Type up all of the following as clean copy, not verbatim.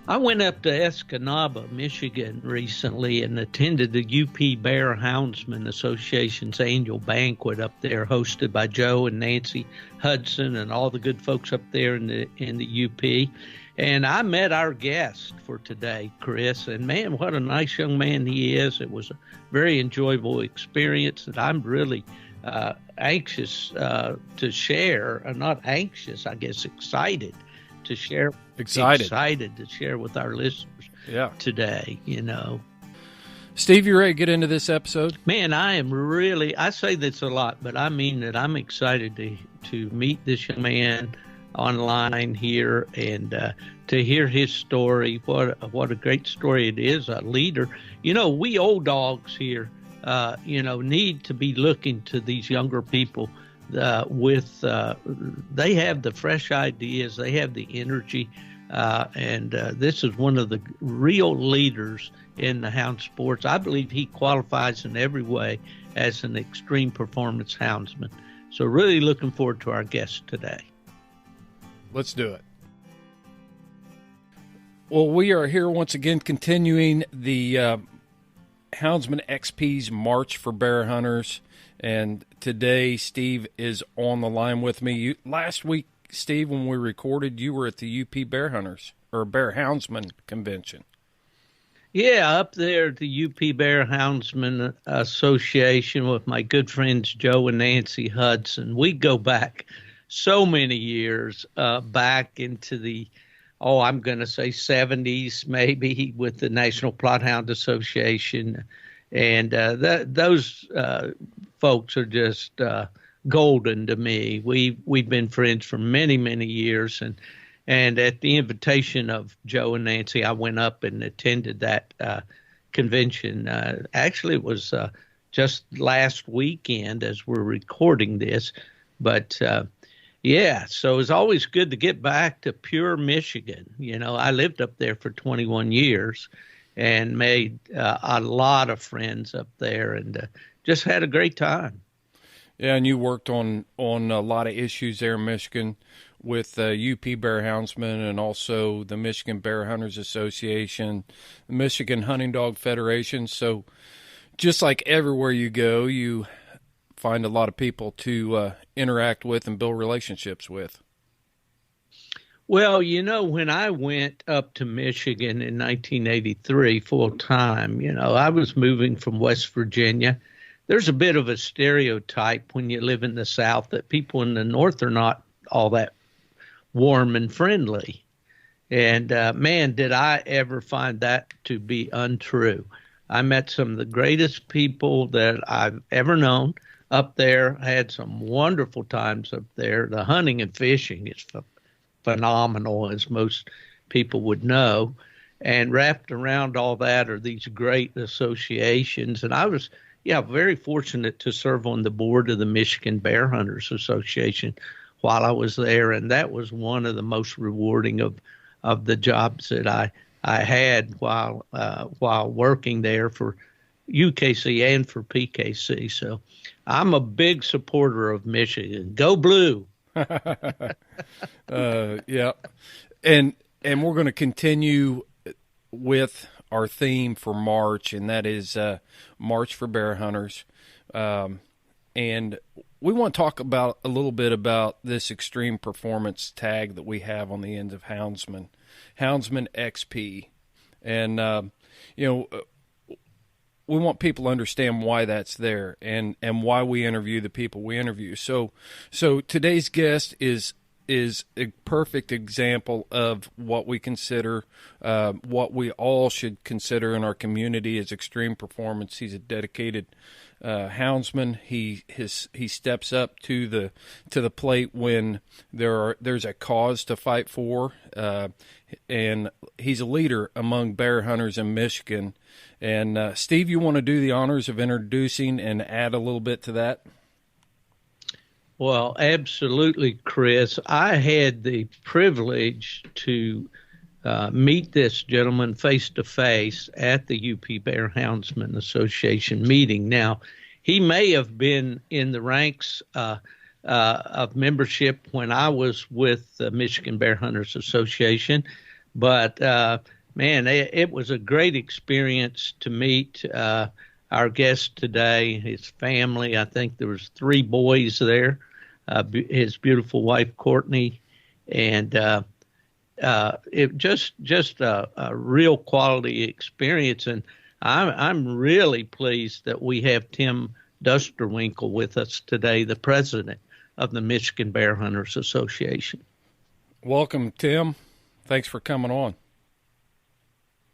I went up to Escanaba, Michigan recently and attended the UP Bear Houndsmen Association's annual banquet up there, hosted by Joe and Nancy Hudson and all the good folks up there in the UP. And I met our guest for today, Chris, and man, what a nice young man he is. It was a very enjoyable experience that I'm really anxious to share. Not anxious, I guess excited to share. Excited to share with our listeners today, you know. Steve, you ready to get into this episode? Man, I say this a lot, but I mean that I'm excited to meet this young man online here and to hear his story. What a great story it is, a leader. You know, we old dogs here, need to be looking to these younger people they have the fresh ideas, they have the energy, and this is one of the real leaders in the hound sports. I believe he qualifies in every way as an extreme performance houndsman. So really looking forward to our guest today. Let's do it. Well, we are here once again continuing the Houndsman XP's March for Bear Hunters. And today, Steve is on the line with me. Last week, Steve, when we recorded, you were at the UP Bear Hunters, or Bear Houndsman Convention. Yeah, up there at the UP Bear Houndsman Association with my good friends Joe and Nancy Hudson. We go back so many years, back into the, I'm going to say 70s maybe, with the National Plothound Association. And those folks are just golden to me. We've been friends for many, many years, and at the invitation of Joe and Nancy, I went up and attended that convention. Actually, it was just last weekend as we're recording this, but so it's always good to get back to pure Michigan. You know, I lived up there for 21 years. And made a lot of friends up there, and just had a great time. Yeah, and you worked on a lot of issues there in Michigan with UP Bear Houndsmen and also the Michigan Bear Hunters Association, the Michigan Hunting Dog Federation. So just like everywhere you go, you find a lot of people to interact with and build relationships with. Well, you know, when I went up to Michigan in 1983 full time, you know, I was moving from West Virginia. There's a bit of a stereotype when you live in the South that people in the North are not all that warm and friendly. And man, did I ever find that to be untrue. I met some of the greatest people that I've ever known up there. I had some wonderful times up there. The hunting and fishing is phenomenal, as most people would know, and wrapped around all that are these great associations. And I was, very fortunate to serve on the board of the Michigan Bear Hunters Association while I was there, and that was one of the most rewarding of the jobs that I had while working there for UKC and for PKC. So I'm a big supporter of Michigan. Go Blue! Yeah. And we're going to continue with our theme for March, and that is March for Bear Hunters. And we want to talk about a little bit about this extreme performance tag that we have on the end of Houndsman XP. And, we want people to understand why that's there and why we interview the people we interview. So today's guest is a perfect example of what we consider, what we all should consider in our community as extreme performance. He's a dedicated houndsman. He steps up to the plate when there's a cause to fight for, and he's a leader among bear hunters in Michigan. And Steve, you want to do the honors of introducing and add a little bit to that? Well, absolutely, Chris. I had the privilege to meet this gentleman face-to-face at the UP Bear Houndsman Association meeting. Now, he may have been in the ranks of membership when I was with the Michigan Bear Hunters Association, but man, it was a great experience to meet our guest today, his family. I think there was 3 boys there, his beautiful wife, Courtney, and it just a real quality experience. And I'm really pleased that we have Tim Dusterwinkle with us today, the president of the Michigan Bear Hunters Association. Welcome, Tim. Thanks for coming on.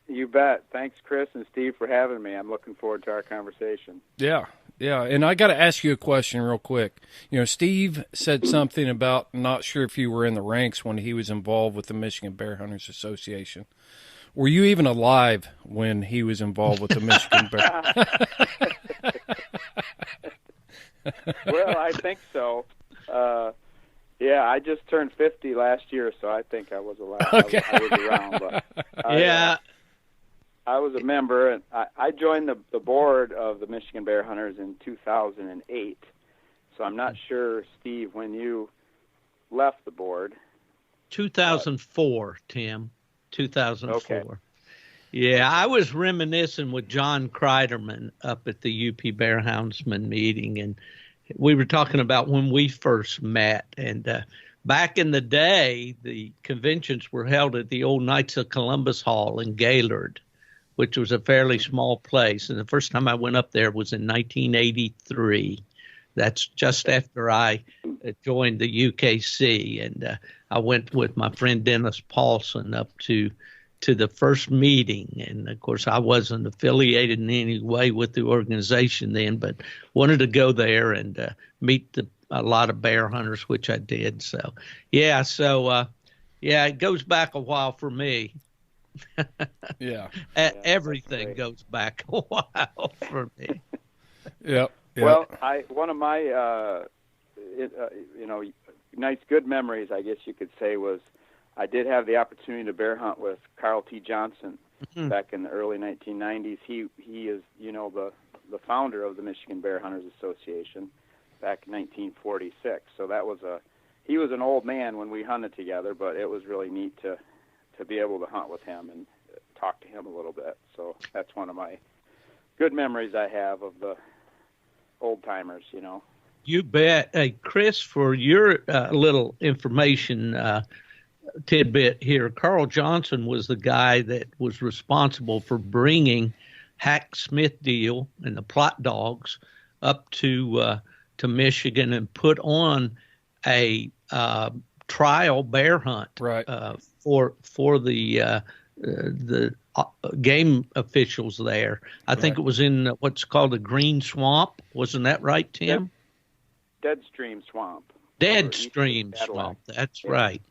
You bet. Thanks, Chris and Steve, for having me. I'm looking forward to our conversation. Yeah. And I got to ask you a question real quick. Steve said something about not sure if you were in the ranks when he was involved with the Michigan Bear Hunters Association. Were you even alive when he was involved with the Michigan Bear? Well, I think so. Yeah, I just turned 50 last year, so I think I was alive. Okay. I was around, but Yeah. I was a member, and I joined the board of the Michigan Bear Hunters in 2008. So I'm not sure, Steve, when you left the board. 2004, Tim. 2004. Okay. Yeah, I was reminiscing with John Kreiderman up at the UP Bear Houndsman meeting, and we were talking about when we first met. And back in the day, the conventions were held at the old Knights of Columbus Hall in Gaylord, which was a fairly small place. And the first time I went up there was in 1983. That's just after I joined the UKC. And I went with my friend Dennis Paulson up to the first meeting. And, of course, I wasn't affiliated in any way with the organization then, but wanted to go there and meet a lot of bear hunters, which I did. So, yeah, it goes back a while for me. Yeah. Everything goes back a while for me. Yep. Well, one of my, nice good memories, I guess you could say, was I did have the opportunity to bear hunt with Carl T. Johnson back in the early 1990s. He is, the founder of the Michigan Bear Hunters Association back in 1946. So he was an old man when we hunted together, but it was really neat to be able to hunt with him and talk to him a little bit. So that's one of my good memories I have of the old timers, You bet. Hey, Chris, for your little information tidbit here, Carl Johnson was the guy that was responsible for bringing Hack Smithdeal and the Plot Dogs up to Michigan and put on a trial bear hunt, right, for the game officials there. I think it was in what's called a green swamp. Wasn't that right, Tim? Deadstream Swamp. Deadstream Swamp. That's right.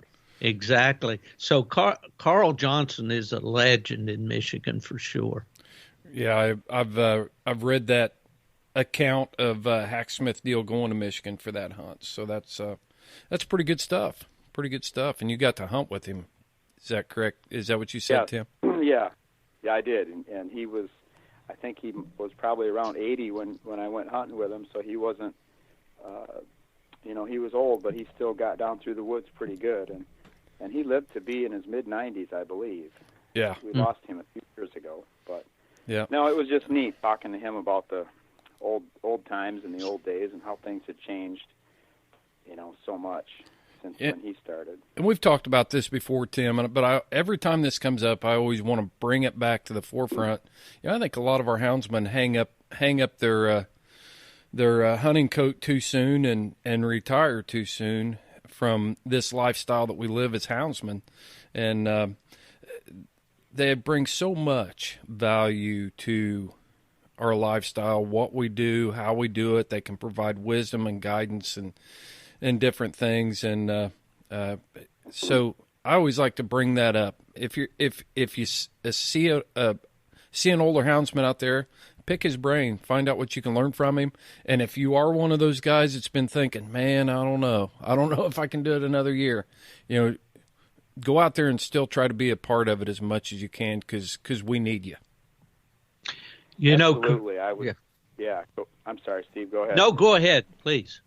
Exactly. So Carl Johnson is a legend in Michigan for sure. Yeah, I've read that account of Hack Smithdeal going to Michigan for that hunt. So that's pretty good stuff. Pretty good stuff. And you got to hunt with him. Is that correct? Is that what you said, Tim? Yeah, I did. And he was, I think he was probably around 80 when I went hunting with him. So he wasn't, he was old, but he still got down through the woods pretty good. And he lived to be in his mid-90s, I believe. Yeah. We lost him a few years ago. But yeah. No, it was just neat talking to him about the old times and the old days and how things had changed, so much since when he started. And we've talked about this before, Tim, but every time this comes up, I always want to bring it back to the forefront. I think a lot of our houndsmen hang up their hunting coat too soon and retire too soon from this lifestyle that we live as houndsmen. And they bring so much value to our lifestyle, what we do, how we do it. They can provide wisdom and guidance and different things. And so I always like to bring that up. If you see an older houndsman out there, pick his brain, find out what you can learn from him. And if you are one of those guys that's been thinking, man, I don't know if I can do it another year, go out there and still try to be a part of it as much as you can, because we need you. Absolutely. I would. Yeah. I'm sorry, Steve. Go ahead. No, go ahead, please.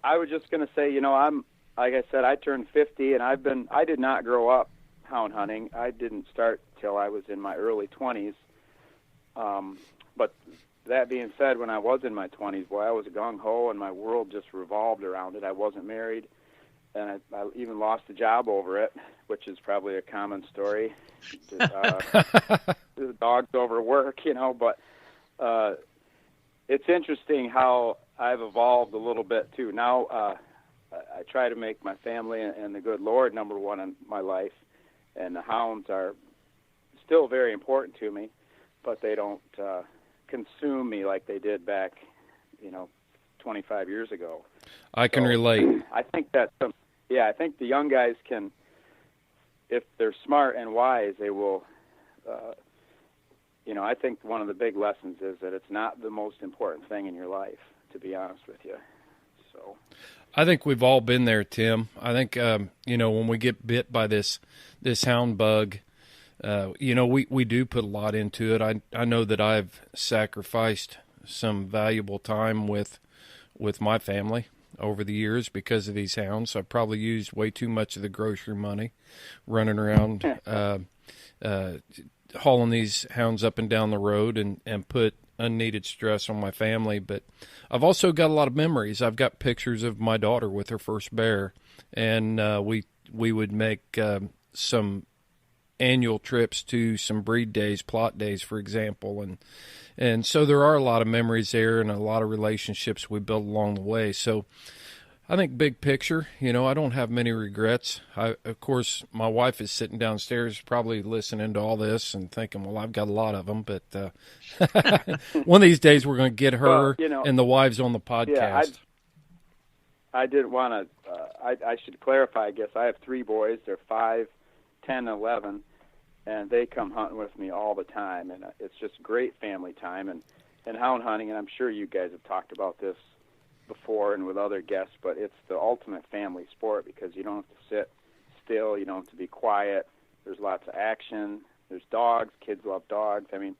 I was just going to say, I'm like I said, I turned 50, and I did not grow up hound hunting. I didn't start till I was in my early 20s. But that being said, when I was in my 20s, boy, I was gung-ho, and my world just revolved around it. I wasn't married, and I even lost a job over it, which is probably a common story. The dogs over work, you know, but it's interesting how I've evolved a little bit, too. Now I try to make my family and the good Lord number one in my life, and the hounds are still very important to me, but they don't consume me like they did back, 25 years ago. I can relate. I think that, I think the young guys can, if they're smart and wise, they will, I think one of the big lessons is that it's not the most important thing in your life, to be honest with you. So, I think we've all been there, Tim. I think, when we get bit by this hound bug, we do put a lot into it. I know that I've sacrificed some valuable time with my family over the years because of these hounds. I've probably used way too much of the grocery money running around hauling these hounds up and down the road and put unneeded stress on my family. But I've also got a lot of memories. I've got pictures of my daughter with her first bear, and we would make some annual trips to some breed days, plot days, for example, and so there are a lot of memories there and a lot of relationships we built along the way. So I think big picture, I don't have many regrets. Of course, my wife is sitting downstairs probably listening to all this and thinking, well, I've got a lot of them, but one of these days we're going to get her and the wives on the podcast. Yeah, I didn't want to, I should clarify, I guess. I have 3 boys. They're 5, 10, 11, and they come hunting with me all the time, and it's just great family time and hound hunting. And I'm sure you guys have talked about this before and with other guests, but it's the ultimate family sport because you don't have to sit still, you don't have to be quiet. There's lots of action. There's dogs. Kids love dogs. I mean,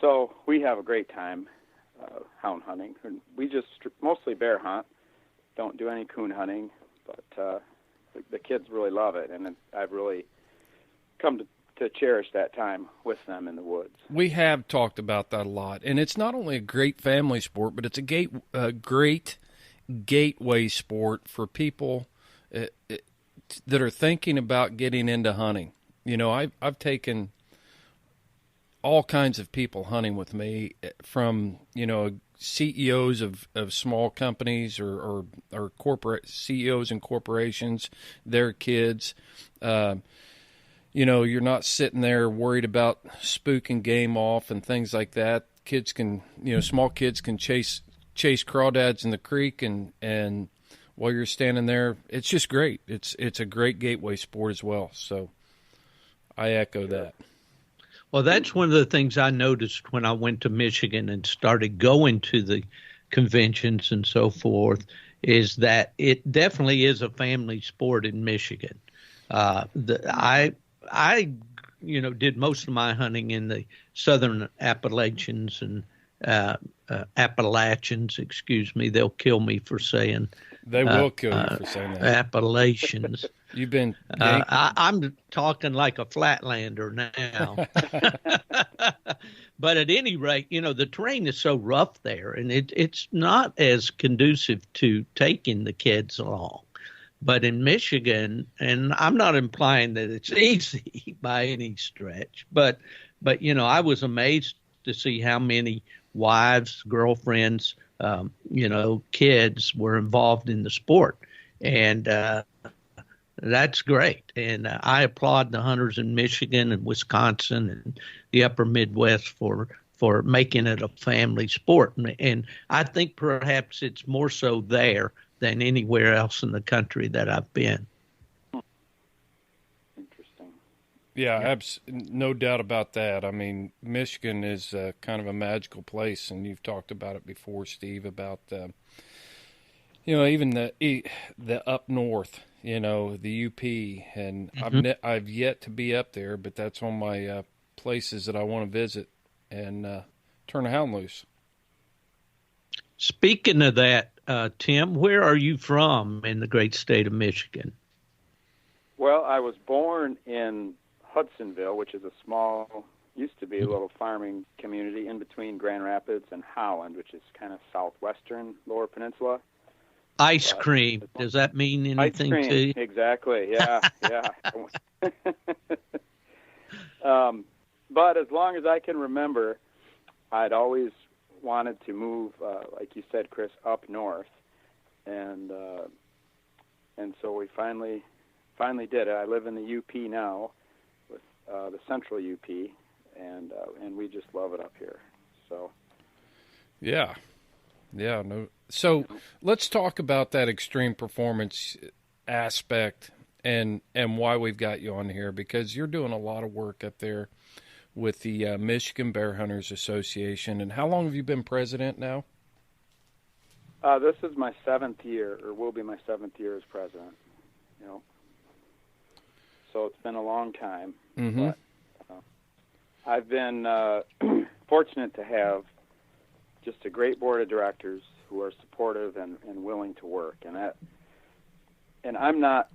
so we have a great time hound hunting. We just mostly bear hunt. Don't do any coon hunting, but the kids really love it, and I've really come to cherish that time with them in the woods. We have talked about that a lot, and it's not only a great family sport, but it's a great gateway sport for people that are thinking about getting into hunting. I've taken all kinds of people hunting with me, from CEOs of small companies or corporate CEOs and corporations, their kids. You're not sitting there worried about spooking game off and things like that. Kids can, small kids can chase crawdads in the creek, and while you're standing there, it's just great. It's a great gateway sport as well. So I echo that. Well, that's one of the things I noticed when I went to Michigan and started going to the conventions and so forth, is that it definitely is a family sport in Michigan. I did most of my hunting in the southern Appalachians and Appalachians, excuse me. They'll kill me for saying. They will kill you for saying that. Appalachians. You've been. I'm talking like a flatlander now. But at any rate, the terrain is so rough there, and it's not as conducive to taking the kids along. But in Michigan, and I'm not implying that it's easy by any stretch, but I was amazed to see how many wives, girlfriends, kids were involved in the sport, and that's great. And I applaud the hunters in Michigan and Wisconsin and the upper Midwest for making it a family sport. And I think perhaps it's more so there than anywhere else in the country that I've been. Interesting. Yeah, no doubt about that. I mean, Michigan is kind of a magical place, and you've talked about it before, Steve, about even the up north, the UP, and mm-hmm. I've yet to be up there, but that's on my places that I want to visit and turn a hound loose. Speaking of that, Tim, where are you from in the great state of Michigan? Well, I was born in Hudsonville, which is used to be a little farming community in between Grand Rapids and Holland, which is kind of southwestern Lower Peninsula. Ice cream. Does that mean anything ice cream, to you? Exactly. Yeah, yeah. But as long as I can remember, I'd always wanted to move, like you said, Chris, up north, and so we finally did it. I live in the UP now, with the central UP, and we just love it up here. So. Yeah. No. So let's talk about that extreme performance aspect and why we've got you on here, because you're doing a lot of work up there with the Michigan Bear Hunters Association. And how long have you been president now? This is my 7th year, or will be my 7th year as president. So it's been a long time. Mm-hmm. But I've been fortunate to have just a great board of directors who are supportive and willing to work, and I'm not.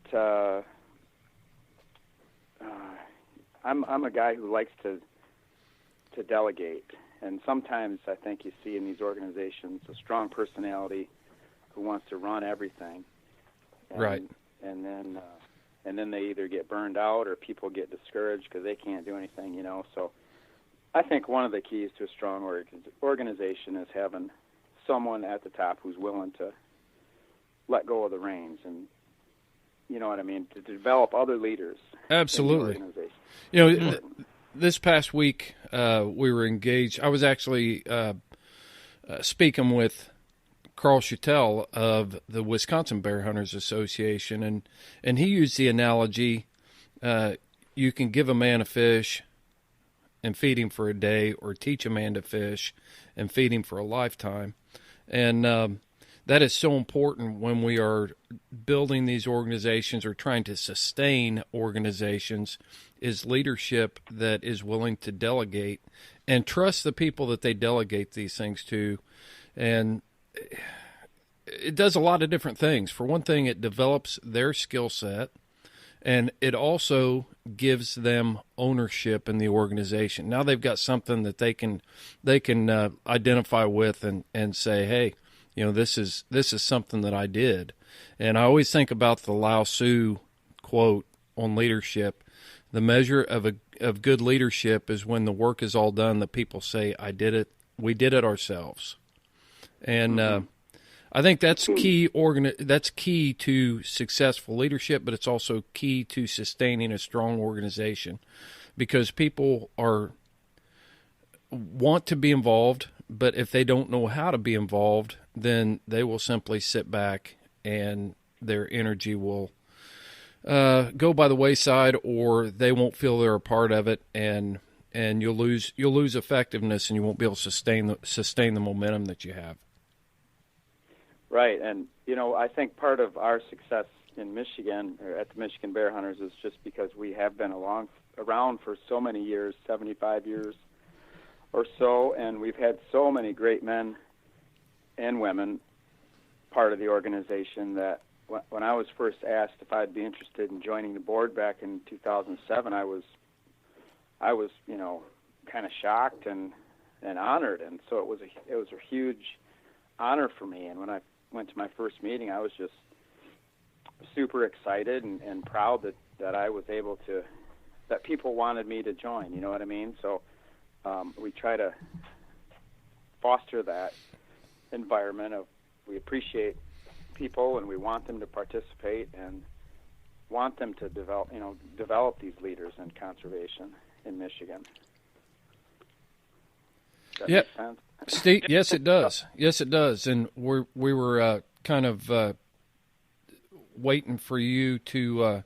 I'm a guy who likes to delegate, and sometimes I think you see in these organizations a strong personality who wants to run everything, right? And then they either get burned out or people get discouraged because they can't do anything, So I think one of the keys to a strong organization is having someone at the top who's willing to let go of the reins, and you know what I mean, to develop other leaders. Absolutely. In the organization. This past week we were engaged. I was actually speaking with Carl Chattel of the Wisconsin Bear Hunters Association, and he used the analogy, you can give a man a fish and feed him for a day, or teach a man to fish and feed him for a lifetime. And that is so important when we are building these organizations or trying to sustain organizations, is leadership that is willing to delegate and trust the people that they delegate these things to. And it does a lot of different things. For one thing, it develops their skill set, and it also gives them ownership in the organization. Now they've got something that they can identify with and say, hey, this is something that I did. And I always think about the Lao Tzu quote on leadership. The measure of good leadership is when the work is all done, the people say, I did it. We did it ourselves. And I think that's key. That's key to successful leadership, but it's also key to sustaining a strong organization, because people want to be involved, but if they don't know how to be involved, then they will simply sit back and their energy will go by the wayside, or they won't feel they're a part of it, and you'll lose effectiveness, and you won't be able to sustain the momentum that you have. Right, and I think part of our success in Michigan, or at the Michigan Bear Hunters, is just because we have been around for so many years, 75 years or so, and we've had so many great men and women part of the organization that when I was first asked if I'd be interested in joining the board back in 2007, I was kind of shocked and honored, and so it was a huge honor for me. And when I went to my first meeting, I was just super excited and proud that I was able to, that people wanted me to join, you know what I mean? So we try to foster that environment of, we appreciate people and we want them to participate and want them to develop these leaders in conservation in Michigan. Does that make sense? Steve, yes, it does. Yes, it does. And we were kind of waiting for you to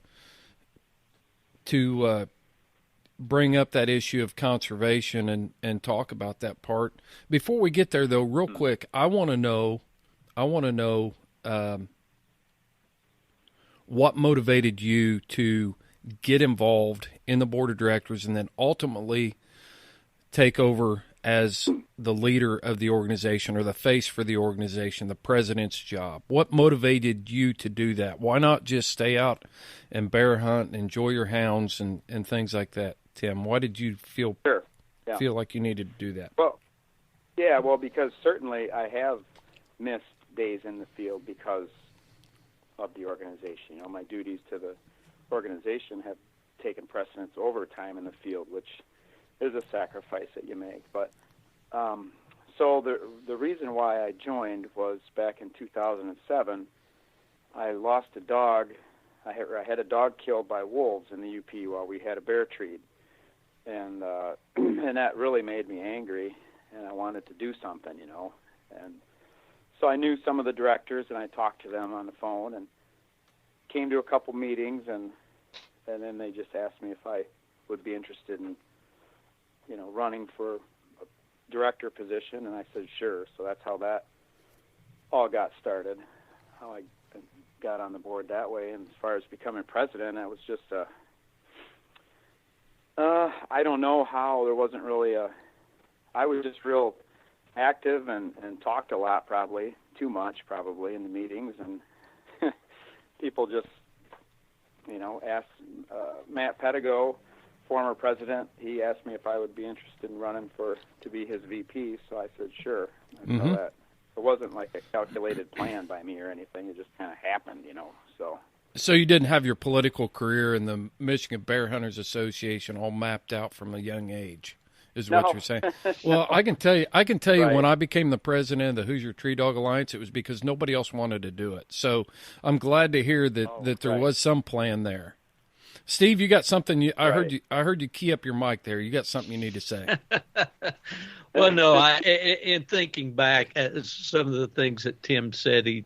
bring up that issue of conservation and talk about that part. Before we get there, though, real quick, I want to know what motivated you to get involved in the board of directors and then ultimately take over as the leader of the organization or the face for the organization, the president's job? What motivated you to do that? Why not just stay out and bear hunt and enjoy your hounds and things like that, Tim? Why did you feel like you needed to do that? Well, because certainly I have missed days in the field because of the organization. My duties to the organization have taken precedence over time in the field, which is a sacrifice that you make. But so the reason why I joined was back in 2007. I lost a dog. I had a dog killed by wolves in the UP while we had a bear treat, and that really made me angry, and I wanted to do something, and so I knew some of the directors, and I talked to them on the phone, and came to a couple meetings, and then they just asked me if I would be interested in, running for a director position, and I said sure. So that's how that all got started, how I got on the board that way. And as far as becoming president, that was just I don't know how. There wasn't really I was just real active and talked a lot, probably too much, probably in the meetings, and people just, asked Matt Pedigo, former president. He asked me if I would be interested in running to be his VP, so I said sure. That's how that. It wasn't like a calculated plan by me or anything. It just kind of happened, So you didn't have your political career in the Michigan Bear Hunters Association all mapped out from a young age, is what you're saying. Well, I can tell you Right. when I became the president of the Hoosier Tree Dog Alliance, it was because nobody else wanted to do it. So I'm glad to hear that there was some plan there. Steve, you got something? I heard you key up your mic there. You got something you need to say? Well, no. In thinking back at some of the things that Tim said, he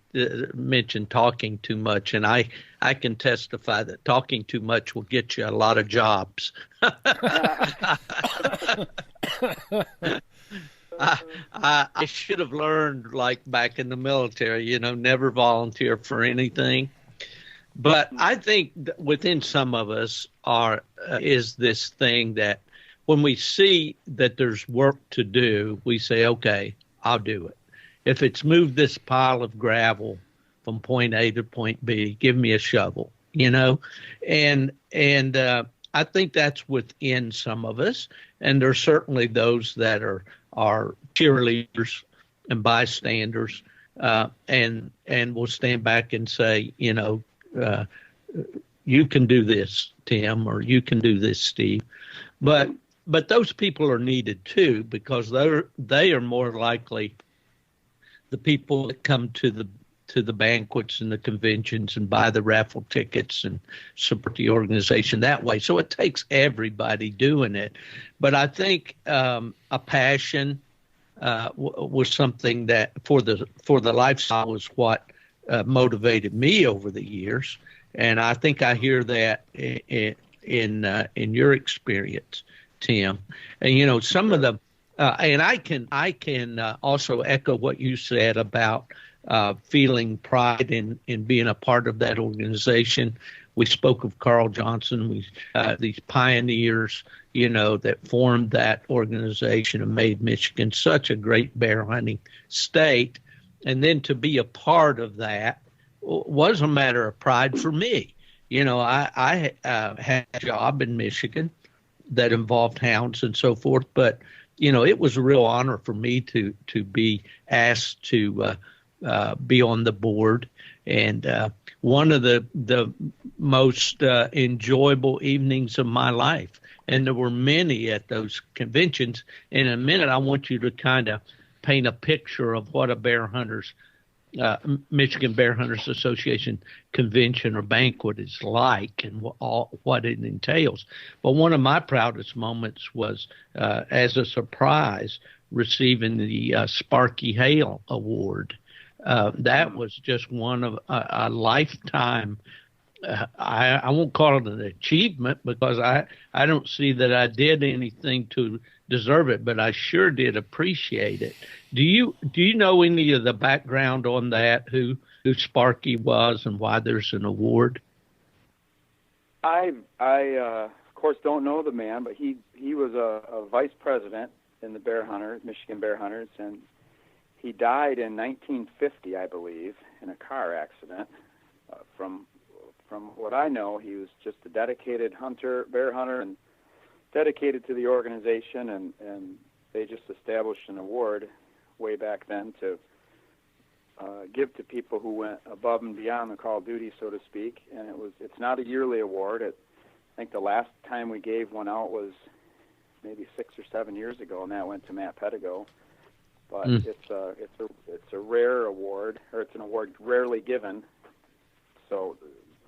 mentioned talking too much, and I can testify that talking too much will get you a lot of jobs. I should have learned, like back in the military, never volunteer for anything. But I think within some of us is this thing that when we see that there's work to do, we say, okay, I'll do it. If it's move this pile of gravel from point A to point B, give me a shovel, and I think that's within some of us. And there's certainly those that are cheerleaders and bystanders, and will stand back and say, you can do this, Tim, or you can do this, Steve. But those people are needed too, because they are more likely the people that come to the banquets and the conventions and buy the raffle tickets and support the organization that way. So it takes everybody doing it. But I think a passion was something that for the lifestyle was what motivated me over the years. And I think I hear that in your experience, Tim. And some of the and I can also echo what you said about feeling pride in being a part of that organization. We spoke of Carl Johnson, these pioneers, that formed that organization and made Michigan such a great bear hunting state. And then to be a part of that was a matter of pride for me. I had a job in Michigan that involved hounds and so forth, but it was a real honor for me to be asked to be on the board. And one of the most enjoyable evenings of my life, and there were many at those conventions. In a minute, I want you to kind of paint a picture of what a Michigan Bear Hunters Association convention or banquet is like and what it entails. But one of my proudest moments was, as a surprise, receiving the Sparky Hale Award. That was just one of a lifetime. I won't call it an achievement because I don't see that I did anything to deserve it, but I sure did appreciate it. Do you know any of the background on that, who Sparky was and why there's an award? I of course don't know the man, but he was a vice president in the Michigan Bear Hunters, and he died in 1950, I believe, in a car accident. From what I know, he was just a dedicated bear hunter, and dedicated to the organization, and they just established an award way back then to give to people who went above and beyond the call of duty, so to speak. And it's not a yearly award. I think the last time we gave one out was maybe 6 or 7 years ago, and that went to Matt Pettigo. But it's a rare award, or it's an award rarely given. So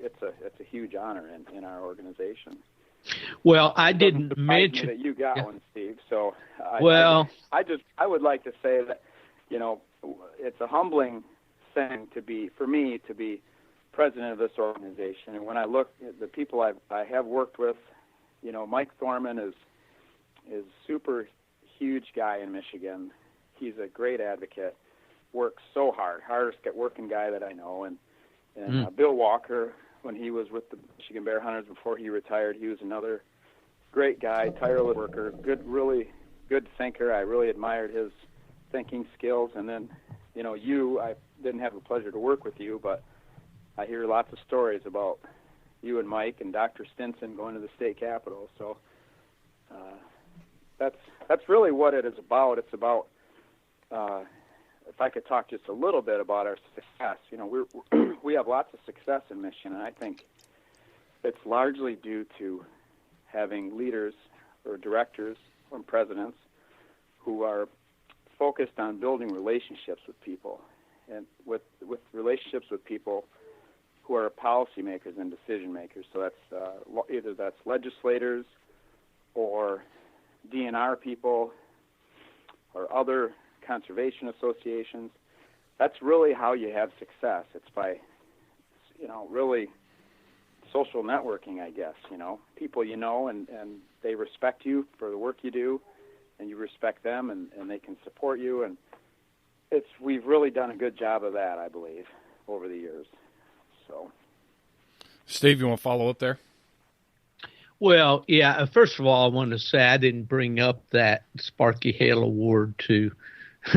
it's a huge honor in our organization. Well, I didn't mention that you got one, Steve. So I would like to say that, you know, it's a humbling thing for me to be president of this organization. And when I look at the people I have worked with, you know, Mike Thorman is super huge guy in Michigan. He's a great advocate, works so hard, hardest working guy that I know. And Bill Walker, when he was with the Michigan Bear Hunters before he retired, he was another great guy, tireless worker, really good thinker. I really admired his thinking skills. And then, you know, I didn't have the pleasure to work with you, but I hear lots of stories about you and Mike and Dr. Stinson going to the state capitol. So that's really what it is about. It's about, if I could talk just a little bit about our success. You know, we have lots of success in Michigan, and I think it's largely due to having leaders or directors or presidents who are focused on building relationships with people, and with relationships with people who are policymakers and decision makers. So that's either that's legislators or DNR people or other conservation associations. That's really how you have success. It's by, you know, really social networking, I guess. You know, people you know, and they respect you for the work you do, and you respect them, and they can support you. And we've really done a good job of that, I believe, over the years. So, Steve, you want to follow up there? Well, yeah. First of all, I want to say I didn't bring up that Sparky Hale Award to,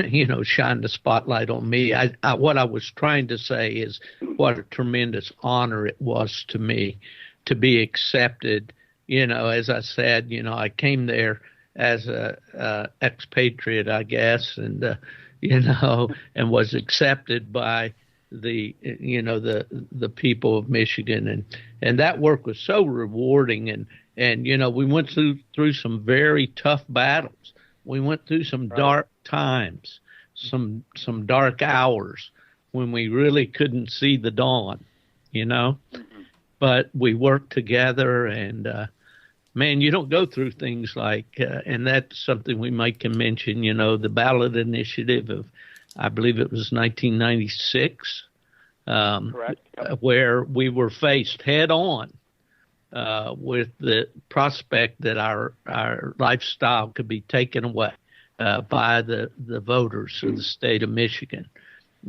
you know, shine the spotlight on me. What I was trying to say is what a tremendous honor it was to me to be accepted. You know, as I said, you know, I came there as a expatriate, I guess, and you know, and was accepted by the people of Michigan, and that work was so rewarding, and you know, we went through some very tough battles. We went through some dark times, some dark hours when we really couldn't see the dawn, you know. Mm-hmm. But we worked together, and man, you don't go through things like, and that's something we might can mention, you know, the ballot initiative of, I believe it was 1996, correct. Yep. Where we were faced head on with the prospect that our lifestyle could be taken away by the voters of the state of Michigan.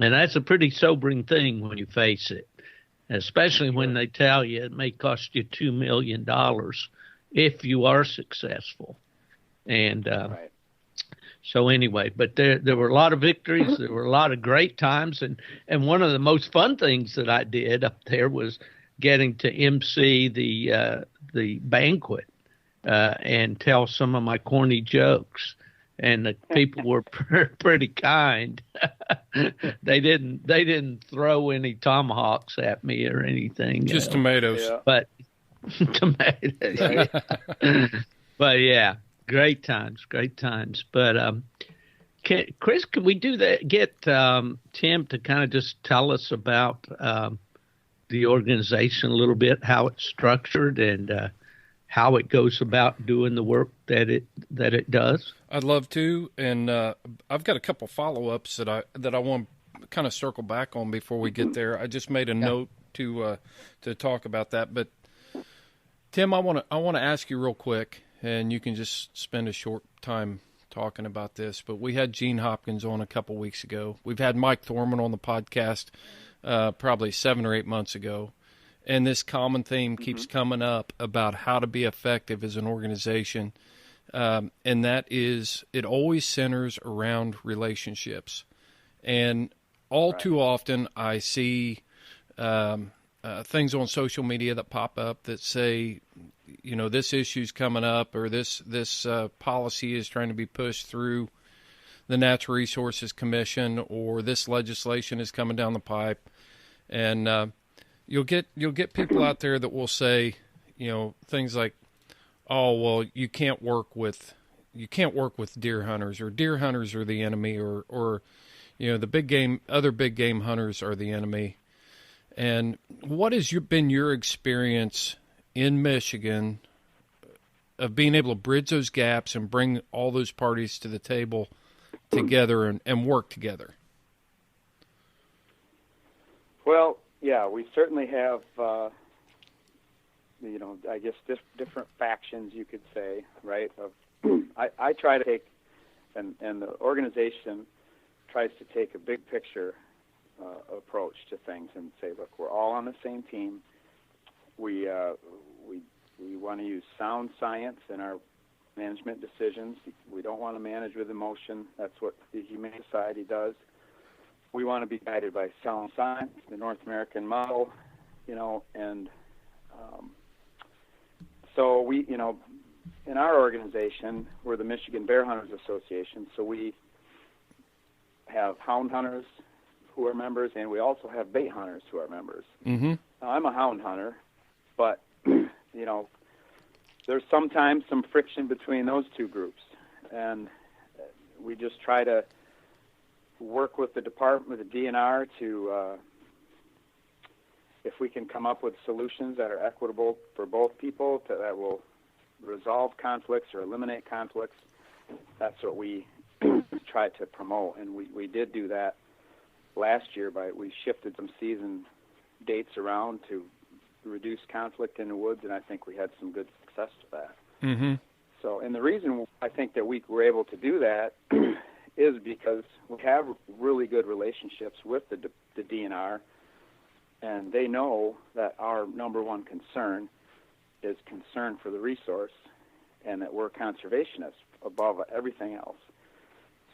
And that's a pretty sobering thing when you face it, especially when they tell you it may cost you $2 million if you are successful. And right. So anyway, but there were a lot of victories. There were a lot of great times. And one of the most fun things that I did up there was getting to MC the banquet and tell some of my corny jokes. And the people were pretty kind. They didn't throw any tomahawks at me or anything. Just tomatoes. Yeah. But tomatoes. But yeah. Great times. But Chris, can we do that? Get Tim to kind of just tell us about the organization a little bit, how it's structured, and how it goes about doing the work that it does. I'd love to, and I've got a couple follow-ups that I want to kind of circle back on before we get there. I just made a note to talk about that, but Tim, I want to ask you real quick. And you can just spend a short time talking about this. But we had Gene Hopkins on a couple weeks ago. We've had Mike Thorman on the podcast probably 7 or 8 months ago. And this common theme keeps coming up about how to be effective as an organization and that is it always centers around relationships. And all too often I see things on social media that pop up that say, this issue's coming up, or this policy is trying to be pushed through the Natural Resources Commission, or this legislation is coming down the pipe. And you'll get people out there that will say, things like, "Oh, well, you can't work with deer hunters, or deer hunters are the enemy, or the other big game hunters are the enemy." And what has been your experience in Michigan of being able to bridge those gaps and bring all those parties to the table together and work together? Well, yeah, we certainly have, I guess different factions, you could say, right? I try to take, and the organization tries to take a big picture approach to things and say, look, we're all on the same team. We want to use sound science in our management decisions. We don't want to manage with emotion. That's what the Humane Society does. We want to be guided by sound science, the North American model, and so we, in our organization, we're the Michigan Bear Hunters Association, so we have hound hunters who are members, and we also have bait hunters who are members. Mm-hmm. Now, I'm a hound hunter, but, there's sometimes some friction between those two groups, and we just try to work with the department, with the DNR, to if we can come up with solutions that are equitable for both people, that will resolve conflicts or eliminate conflicts. That's what we try to promote, and we did do that last year we shifted some season dates around to reduce conflict in the woods, and I think we had some good success with that. Mm-hmm. So, and the reason I think that we were able to do that is because we have really good relationships with the DNR, and they know that our number one concern is concern for the resource, and that we're conservationists above everything else.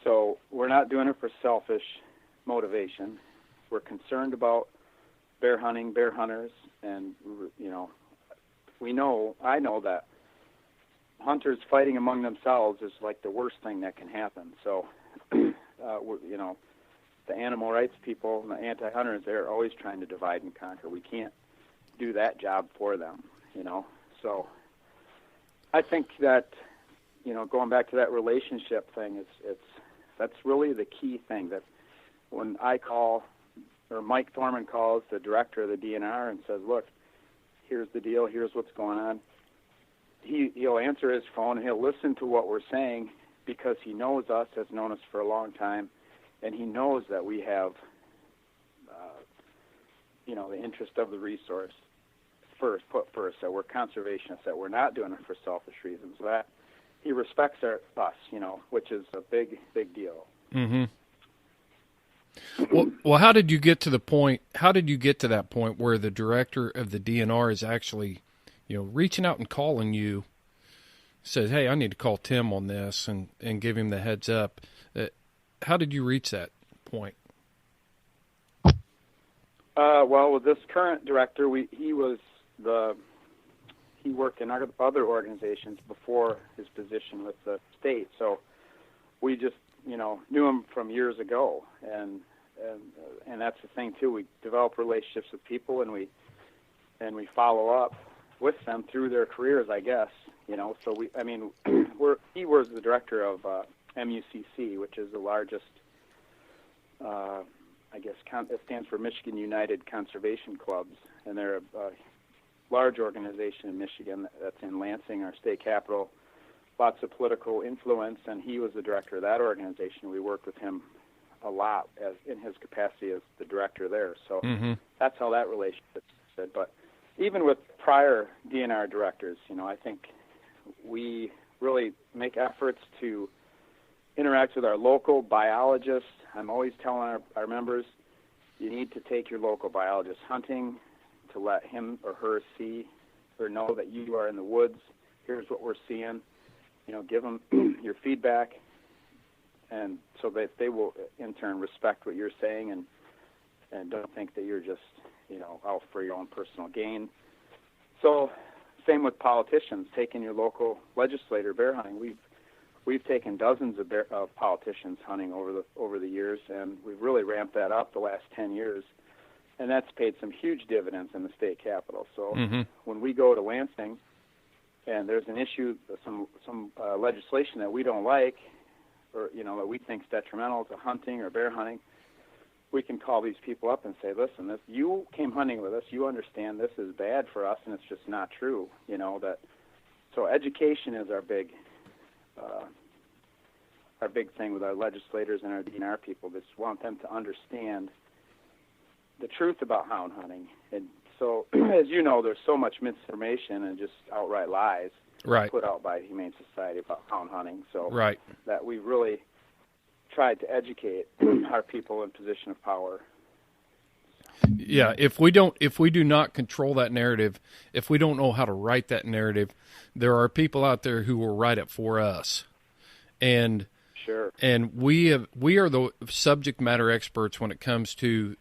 So we're not doing it for selfish motivation. We're concerned about bear hunting, bear hunters, and I know that hunters fighting among themselves is like the worst thing that can happen. So the animal rights people and the anti-hunters, they're always trying to divide and conquer. We can't do that job for them, So I think that, going back to that relationship thing, that's really the key thing. That when I call, or Mike Thorman calls the director of the DNR and says, look, here's the deal, here's what's going on, he'll answer his phone and he'll listen to what we're saying, because he knows us, has known us for a long time, and he knows that we have, the interest of the resource put first, that we're conservationists, that we're not doing it for selfish reasons, that he respects us, which is a big, big deal. Mm-hmm. Well, how did you get to that point where the director of the DNR is actually, reaching out and calling you, says, hey, I need to call Tim on this, and give him the heads up? How did you reach that point? Well, with this current director, he worked in other organizations before his position with the state, so we just knew him from years ago, and that's the thing too. We develop relationships with people, and we follow up with them through their careers, I guess. So he was the director of MUCC, which is the largest, it stands for Michigan United Conservation Clubs, and they're a large organization in Michigan that's in Lansing, our state capital. Lots of political influence, and he was the director of that organization. We worked with him a lot in his capacity as the director there. So That's how that relationship started. But even with prior DNR directors, I think we really make efforts to interact with our local biologists. I'm always telling our members, you need to take your local biologist hunting to let him or her see or know that you are in the woods. Here's what we're seeing. give them your feedback, and so that they will in turn respect what you're saying and don't think that you're just, out for your own personal gain. So same with politicians, taking your local legislator bear hunting. We've taken dozens of politicians hunting over the years, and we've really ramped that up the last 10 years, and that's paid some huge dividends in the state capitol. So when we go to Lansing and there's an issue, some legislation that we don't like, or that we think is detrimental to hunting or bear hunting, we can call these people up and say, listen, you came hunting with us, you understand this is bad for us, and it's just not true. So education is our big thing with our legislators and our DNR people. Just want them to understand the truth about hound hunting. And so, as you know, there's so much misinformation and just outright lies put out by the Humane Society about hound hunting. So that we really tried to educate our people in position of power. Yeah, if we do not control that narrative, if we don't know how to write that narrative, there are people out there who will write it for us. And sure. And we are the subject matter experts when it comes to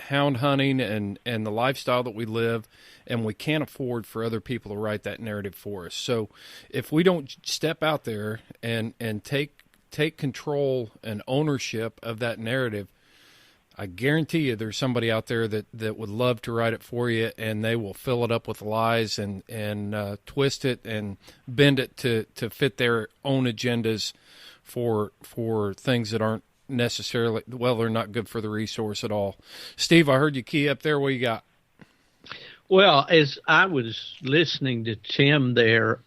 hound hunting and the lifestyle that we live, and we can't afford for other people to write that narrative for us. So if we don't step out there and take control and ownership of that narrative, I guarantee you there's somebody out there that would love to write it for you, and they will fill it up with lies and twist it and bend it to fit their own agendas for things that aren't necessarily, they're not good for the resource at all. Steve, I heard you key up there. What you got? Well, as I was listening to Tim there,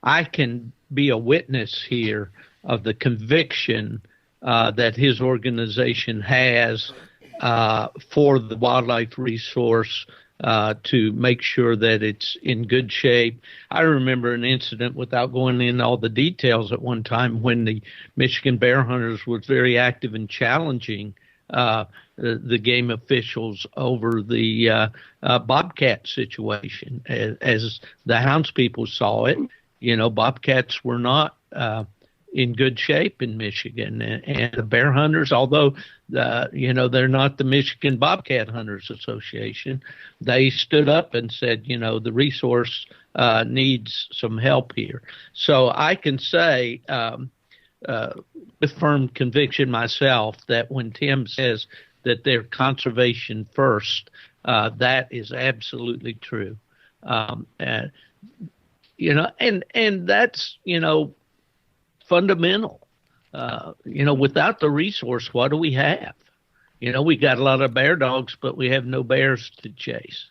I can be a witness here of the conviction that his organization has for the wildlife resource to make sure that it's in good shape. I remember an incident, without going in all the details, at one time when the Michigan Bear Hunters was very active in challenging the game officials over the bobcat situation. As the houndspeople saw it, bobcats were not in good shape in Michigan, and the bear hunters, although they're not the Michigan Bobcat Hunters Association, they stood up and said, the resource needs some help here. So I can say with firm conviction myself that when Tim says that they're conservation first, that is absolutely true. And that's fundamental. Without the resource, what do we have? We got a lot of bear dogs, but we have no bears to chase.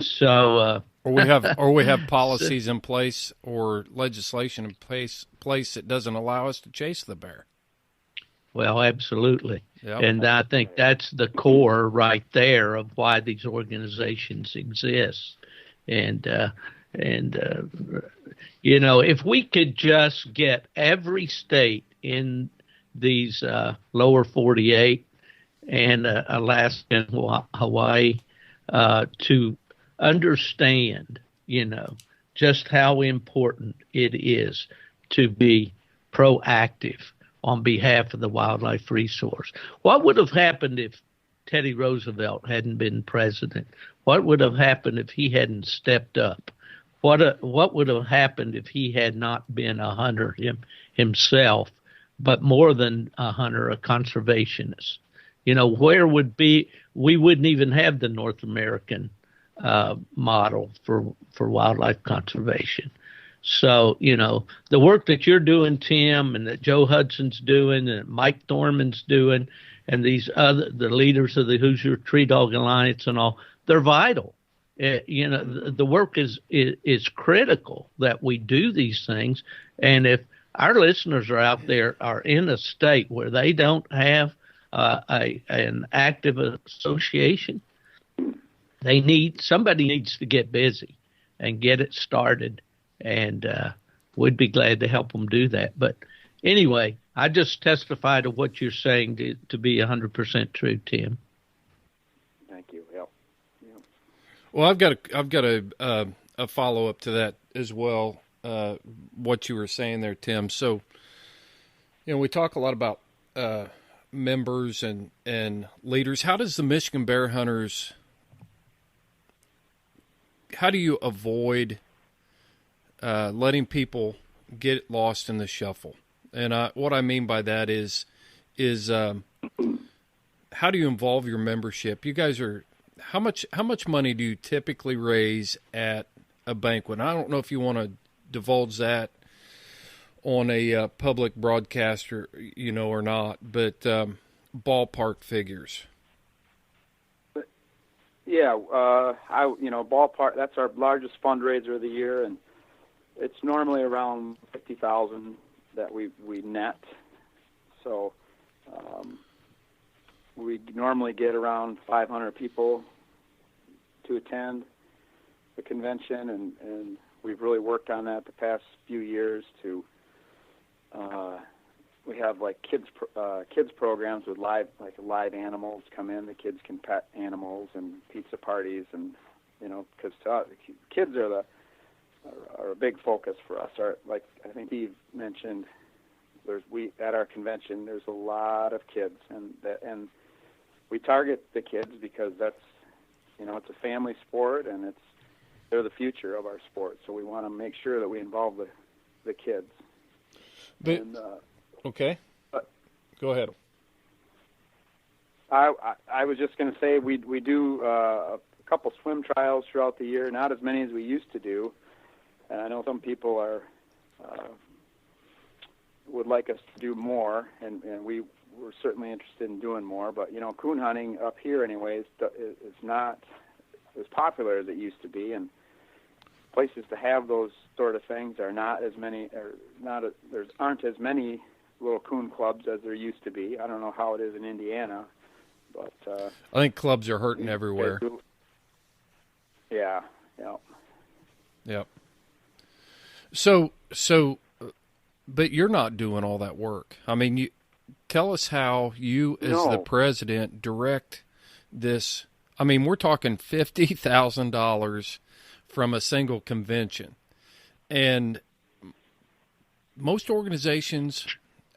So, or we have policies in place or legislation in place that doesn't allow us to chase the bear. Well, absolutely. Yep. And I think that's the core right there of why these organizations exist. And if we could just get every state in these lower 48 and Alaska and Hawaii to understand, just how important it is to be proactive on behalf of the wildlife resource. What would have happened if Teddy Roosevelt hadn't been president? What would have happened if he hadn't stepped up? What would have happened if he had not been a hunter himself, but more than a hunter, a conservationist? Where would we wouldn't even have the North American model for wildlife conservation. So, the work that you're doing, Tim, and that Joe Hudson's doing, and Mike Thorman's doing, and the leaders of the Hoosier Tree Dog Alliance and all, they're vital. The work is critical that we do these things. And if our listeners are out there are in a state where they don't have an active association, somebody needs to get busy and get it started. And we'd be glad to help them do that. But anyway, I just testify to what you're saying to be 100% true, Tim. Thank you. Yep. Well, I've got a follow up to that as well. what you were saying there, Tim. So, we talk a lot about members and leaders. How does the Michigan Bear Hunters, how do you avoid letting people get lost in the shuffle? And what I mean by that is how do you involve your membership? You guys are, how much money do you typically raise at a banquet? And I don't know if you want to divulge that on a public broadcast or not, but ballpark figures. Yeah, ballpark. That's our largest fundraiser of the year, and it's normally around $50,000 that we net. So we normally get around 500 people to attend the convention, and we've really worked on that the past few years. To we have like kids programs with live animals come in. The kids can pet animals and pizza parties, and because kids are a big focus for us. Like I think Steve mentioned, at our convention there's a lot of kids, and we target the kids because that's it's a family sport, and they're the future of our sport. So we want to make sure that we involve the kids. Okay. Go ahead. I was just going to say we do a couple swim trials throughout the year, not as many as we used to do. And I know some people would like us to do more, and we're certainly interested in doing more. But coon hunting up here, anyways, is not as popular as it used to be, and places to have those sort of things are not as many, there aren't as many little coon clubs as there used to be. I don't know how it is in Indiana, but I think clubs are hurting everywhere. Yeah. Yep. So, but you're not doing all that work. I mean, tell us how you, as the president, direct this. I mean, we're talking $50,000 from a single convention, and most organizations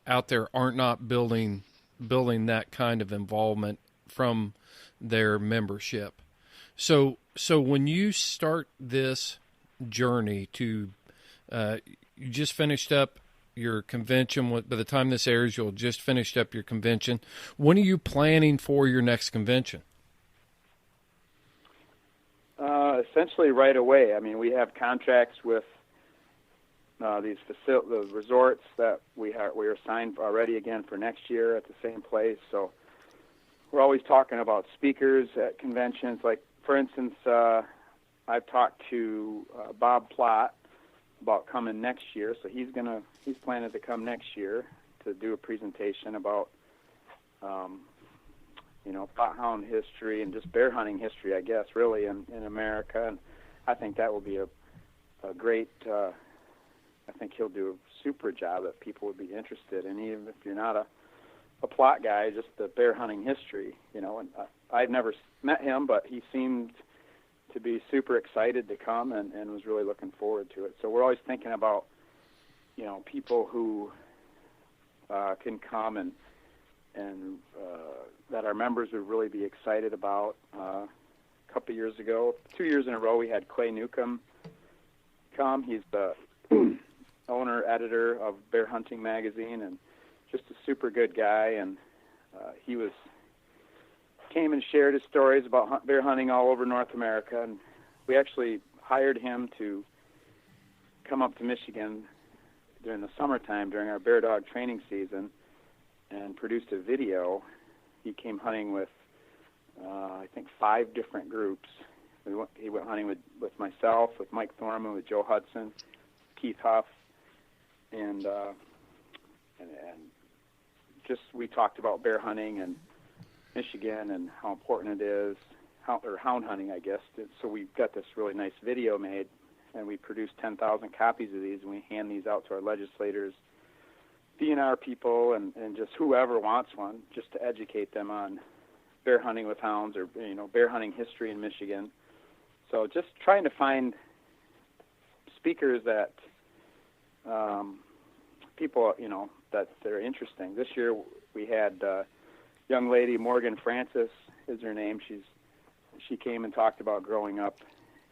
out there aren't not building that kind of involvement from their membership. So when you start this journey to, you just finished up your convention. By the time this airs, you'll just finished up your convention. When are you planning for your next convention? Essentially right away. I mean, we have contracts with the resorts that we are signed already again for next year at the same place. So we're always talking about speakers at conventions. Like, for instance, I've talked to Bob Plott about coming next year. So he's planning to come next year to do a presentation about pot-hound history and just bear hunting history, I guess, really in America. And I think that will be a great. I think he'll do a super job that people would be interested in, even if you're not a plot guy, just the bear hunting history, And I'd never met him, but he seemed to be super excited to come and was really looking forward to it. So we're always thinking about, people who can come and that our members would really be excited about. A couple of years ago, 2 years in a row, we had Clay Newcomb come. He's the owner, editor of Bear Hunting Magazine, and just a super good guy. And he came and shared his stories about bear hunting all over North America. And we actually hired him to come up to Michigan during the summertime during our bear dog training season and produced a video. He came hunting with, I think, 5 different groups. He went hunting with myself, with Mike Thorman, with Joe Hudson, Keith Huff, and just we talked about bear hunting and Michigan and how important it is, or hound hunting, I guess. So we got this really nice video made, and we produced 10,000 copies of these, and we hand these out to our legislators, DNR people, and just whoever wants one, just to educate them on bear hunting with hounds, or bear hunting history in Michigan. So just trying to find speakers that people, that they're interesting. This year we had a young lady, Morgan Francis is her name. She came and talked about growing up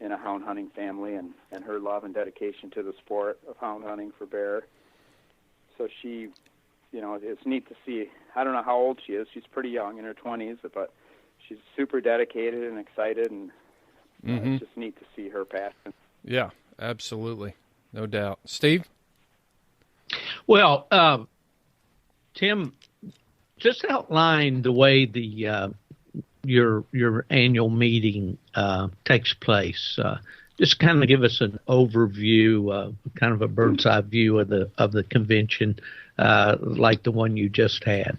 in a hound hunting family and her love and dedication to the sport of hound hunting for bear. So she, it's neat to see. I don't know how old she is. She's pretty young, in her 20s, but she's super dedicated and excited, and it's just neat to see her passion. Yeah, absolutely. No doubt. Steve? Well, Tim, just outline the way the your annual meeting takes place. Just kind of give us an overview, kind of a bird's eye view of the convention, like the one you just had.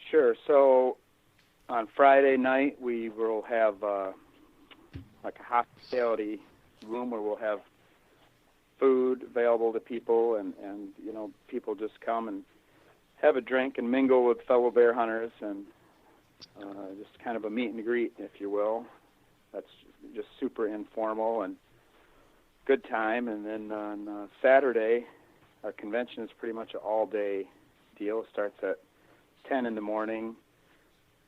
Sure. So on Friday night, we will have like a hospitality room where we'll have food available to people, and people just come and have a drink and mingle with fellow bear hunters, and just kind of a meet and greet, if you will. That's just super informal and good time. And then on Saturday, our convention is pretty much an all-day deal. It starts at 10 in the morning,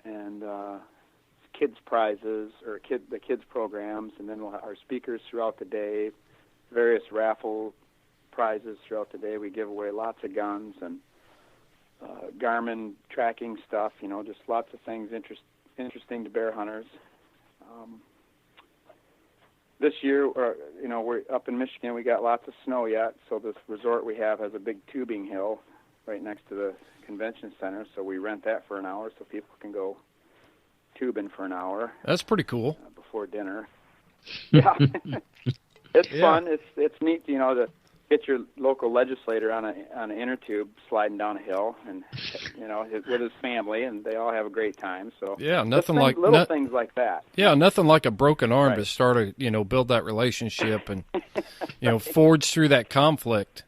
and kids prizes, or the kids programs, and then we'll have our speakers throughout the day, various raffle prizes throughout the day. We give away lots of guns and Garmin tracking stuff, just lots of things interesting to bear hunters. This year, we're up in Michigan. We got lots of snow yet, so this resort we have has a big tubing hill right next to the convention center, so we rent that for an hour so people can go tubing for an hour. That's pretty cool. Before dinner. Yeah. It's fun. It's neat, to get your local legislator on an inner tube sliding down a hill, and with his family, and they all have a great time. So yeah, nothing like little things like that. Yeah, nothing like a broken arm to start build that relationship and forge through that conflict,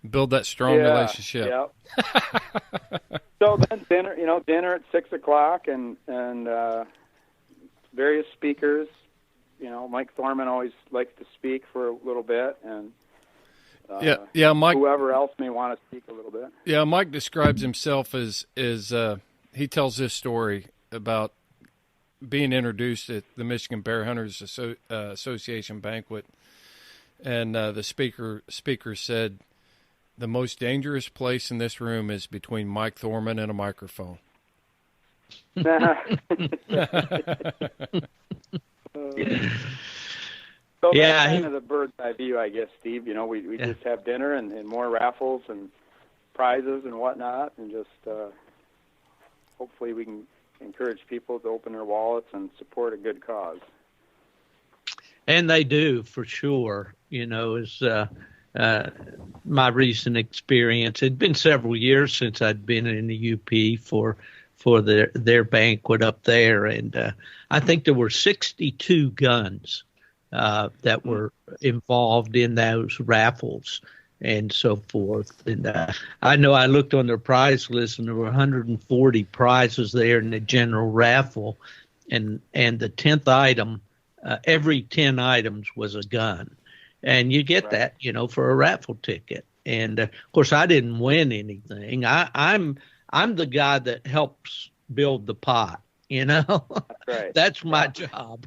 build that strong relationship. Yep. So then dinner at 6:00, and various speakers. Mike Thorman always likes to speak for a little bit, and Mike. Whoever else may want to speak a little bit. Yeah, Mike describes himself as he tells this story about being introduced at the Michigan Bear Hunters Association banquet, and the speaker said, "The most dangerous place in this room is between Mike Thorman and a microphone." So that's kind of the bird's eye view, I guess, Steve. We just have dinner and more raffles and prizes and whatnot, and just hopefully we can encourage people to open their wallets and support a good cause. And they do, for sure. As my recent experience, it'd been several years since I'd been in the UP for their banquet up there, and I think there were 62 guns that were involved in those raffles and so forth. And I know I looked on their prize list, and there were 140 prizes there in the general raffle, and the 10th item, every 10 items was a gun, and you get that for a raffle ticket. And of course, I didn't win anything. I'm the guy that helps build the pot, That's right. That's my job.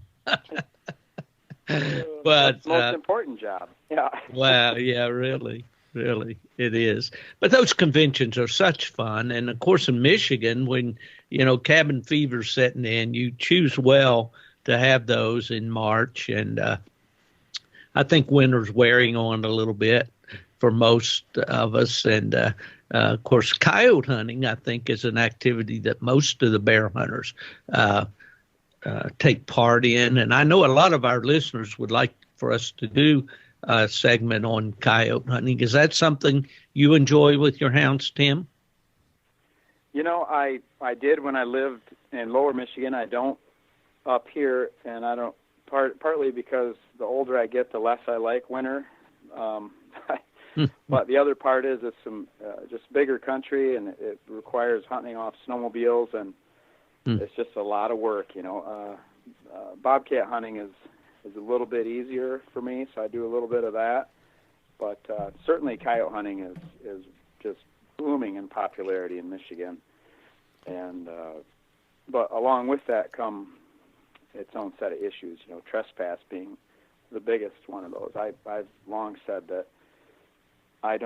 But that's the most important job. Yeah. Well, yeah, really, it is. But those conventions are such fun, and of course, in Michigan, when cabin fever's setting in, you choose well to have those in March, and I think winter's wearing on a little bit for most of us, and of course, coyote hunting, I think, is an activity that most of the bear hunters take part in. And I know a lot of our listeners would like for us to do a segment on coyote hunting. Is that something you enjoy with your hounds, Tim? I did when I lived in Lower Michigan. I don't up here, and I don't, partly because the older I get, the less I like winter. But the other part is it's some just bigger country, and it requires hunting off snowmobiles, and it's just a lot of work. Bobcat hunting is a little bit easier for me, so I do a little bit of that. But certainly coyote hunting is just booming in popularity in Michigan. And but along with that come its own set of issues, trespass being the biggest one of those. I've long said that I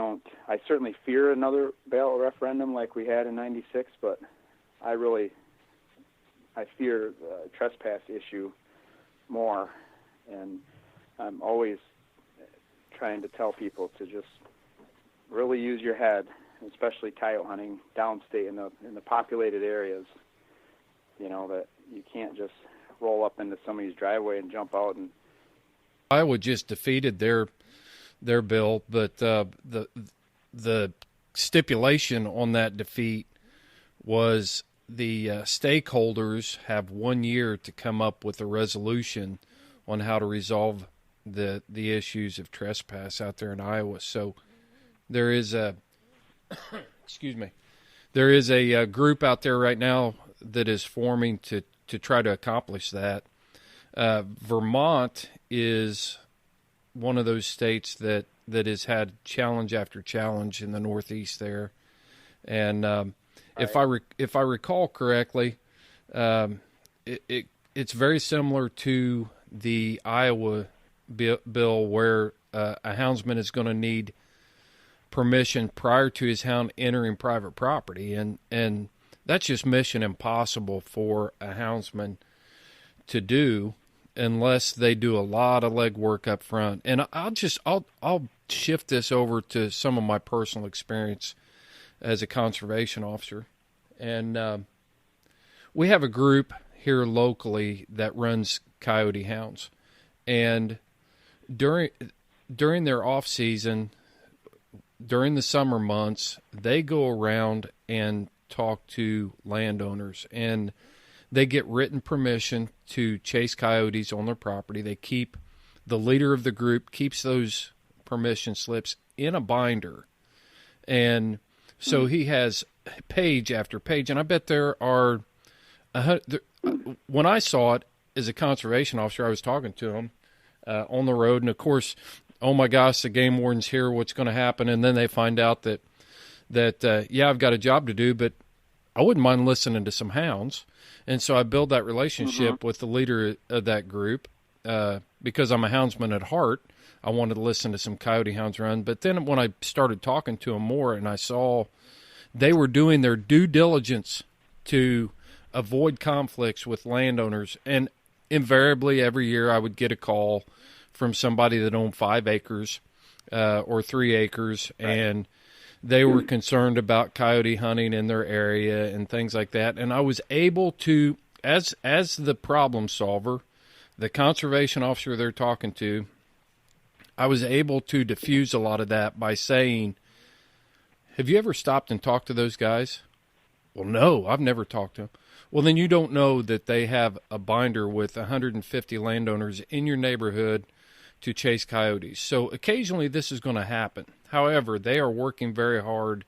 certainly fear another ballot referendum like we had in '96, but I fear the trespass issue more, and I'm always trying to tell people to just really use your head, especially coyote hunting downstate in the populated areas. That you can't just roll up into somebody's driveway and jump out. And Iowa just defeated their bill, but the stipulation on that defeat was the stakeholders have 1 year to come up with a resolution on how to resolve the issues of trespass out there in Iowa. So there is a group out there right now that is forming to try to accomplish that. Vermont is one of those states that has had challenge after challenge in the Northeast there, and if I recall correctly, it's very similar to the Iowa bill where a houndsman is going to need permission prior to his hound entering private property, and that's just mission impossible for a houndsman to do unless they do a lot of legwork up front. And I'll shift this over to some of my personal experience as a conservation officer. And we have a group here locally that runs coyote hounds. And during their off season, during the summer months, they go around and talk to landowners, and they get written permission to chase coyotes on their property. The leader of the group keeps those permission slips in a binder, and so he has page after page. And I bet there are when I saw it as a conservation officer, I was talking to him on the road, and of course, oh my gosh, the game warden's here, what's going to happen? And then they find out that I've got a job to do, but I wouldn't mind listening to some hounds. And so I build that relationship with the leader of that group because I'm a houndsman at heart. I wanted to listen to some coyote hounds run. But then when I started talking to them more and I saw they were doing their due diligence to avoid conflicts with landowners, and invariably every year I would get a call from somebody that owned 5 acres or 3 acres, and they were concerned about coyote hunting in their area and things like that. And I was able to, as the problem solver, the conservation officer they're talking to, I was able to diffuse a lot of that by saying, have you ever stopped and talked to those guys? Well, no, I've never talked to them. Well, then you don't know that they have a binder with 150 landowners in your neighborhood to chase coyotes. So occasionally this is going to happen. However, they are working very hard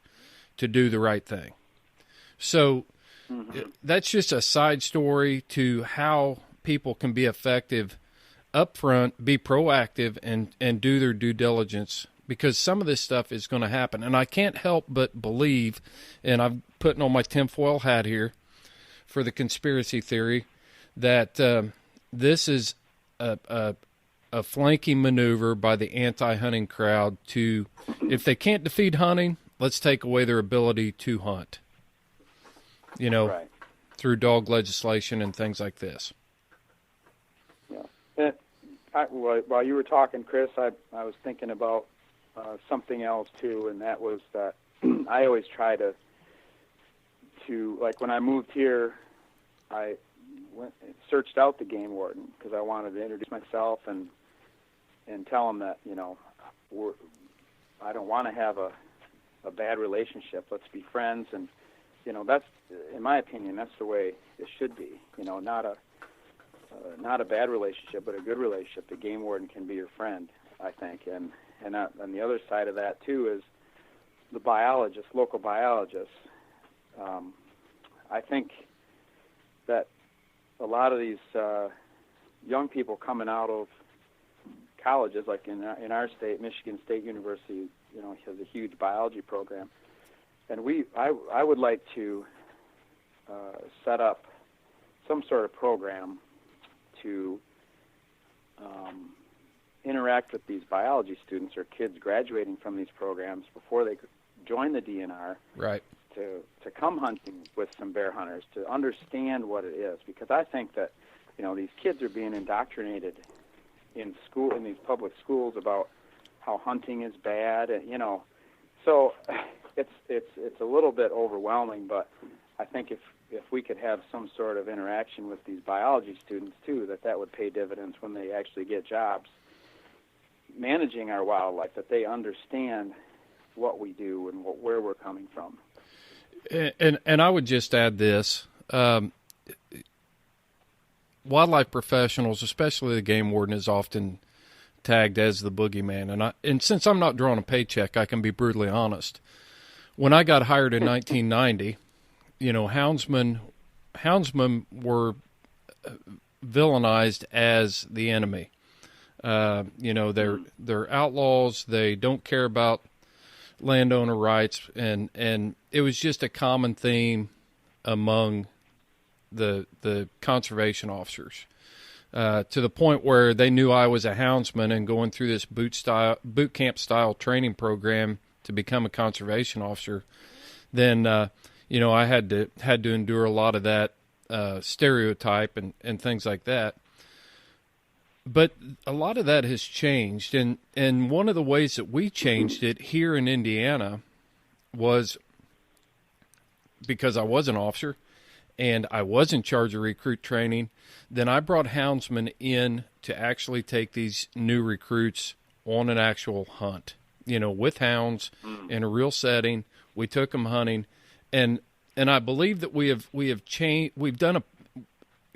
to do the right thing. So that's just a side story to how people can be effective up front, be proactive, and do their due diligence, because some of this stuff is going to happen. And I can't help but believe, and I'm putting on my tinfoil hat here for the conspiracy theory, that this is a flanking maneuver by the anti-hunting crowd to, if they can't defeat hunting, let's take away their ability to hunt, through dog legislation and things like this. Yeah. While you were talking, Chris, I was thinking about something else too, and that was that I always try to like when I moved here, I searched out the game warden because I wanted to introduce myself and tell them that, I don't want to have a bad relationship. Let's be friends. And, that's, in my opinion, that's the way it should be. Not a bad relationship, but a good relationship. The game warden can be your friend, I think. And on the other side of that, too, is the biologists, local biologists. I think that a lot of these young people coming out of colleges, like in our state, Michigan State University, has a huge biology program, and I would like to set up some sort of program to interact with these biology students or kids graduating from these programs before they join the DNR. Right. To come hunting with some bear hunters, to understand what it is, because I think that these kids are being indoctrinated in school, in these public schools, about how hunting is bad, and so it's a little bit overwhelming. But I think if we could have some sort of interaction with these biology students too, that would pay dividends when they actually get jobs managing our wildlife, that they understand what we do and where we're coming from. And I would just add this. Wildlife professionals, especially the game warden, is often tagged as the boogeyman. And since I'm not drawing a paycheck, I can be brutally honest. When I got hired in 1990, houndsmen were villainized as the enemy. They're outlaws. They don't care about landowner rights, and it was just a common theme among the conservation officers, to the point where they knew I was a houndsman, and going through this boot camp style training program to become a conservation officer, then I had to endure a lot of that stereotype and things like that. But a lot of that has changed, and one of the ways that we changed it here in Indiana was because I was an officer and I was in charge of recruit training. Then I brought houndsmen in to actually take these new recruits on an actual hunt, with hounds in a real setting. We took them hunting, and I believe that we have changed.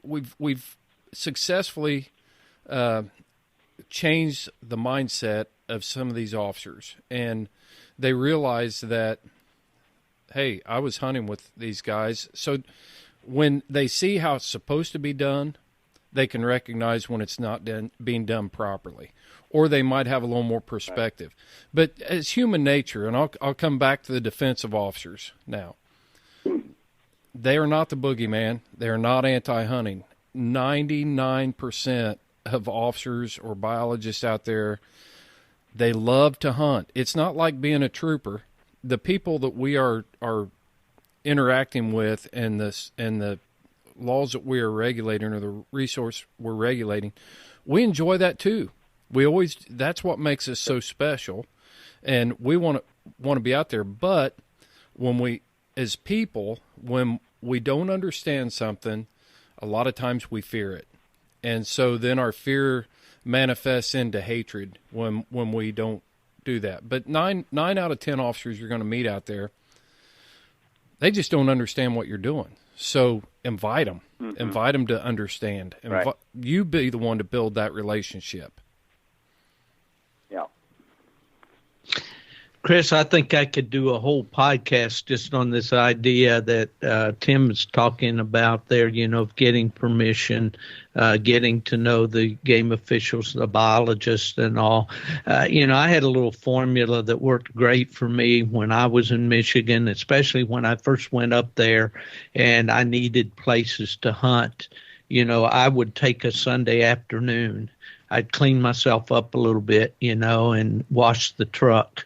We've successfully change the mindset of some of these officers, and they realize that, hey, I was hunting with these guys. So when they see how it's supposed to be done, they can recognize when it's not being done properly, or they might have a little more perspective. But as human nature, and I'll come back to the defensive officers now, they are not the boogeyman. They are not anti-hunting. 99% of officers or biologists out there, they love to hunt. It's not like being a trooper. The people that we are interacting with, and the laws that we are regulating, or the resource we're regulating, we enjoy that too. That's what makes us so special, and we want to be out there. But when we, as people, when we don't understand something, a lot of times we fear it. And so then our fear manifests into hatred when we don't do that. But nine out of 10 officers you're going to meet out there, they just don't understand what you're doing. So invite them. Mm-hmm. Invite them to understand. Right. You be the one to build that relationship. Yeah. Chris, I think I could do a whole podcast just on this idea that Tim is talking about there, of getting permission, getting to know the game officials, the biologists and all. I had a little formula that worked great for me when I was in Michigan, especially when I first went up there and I needed places to hunt. I would take a Sunday afternoon. I'd clean myself up a little bit, and wash the truck.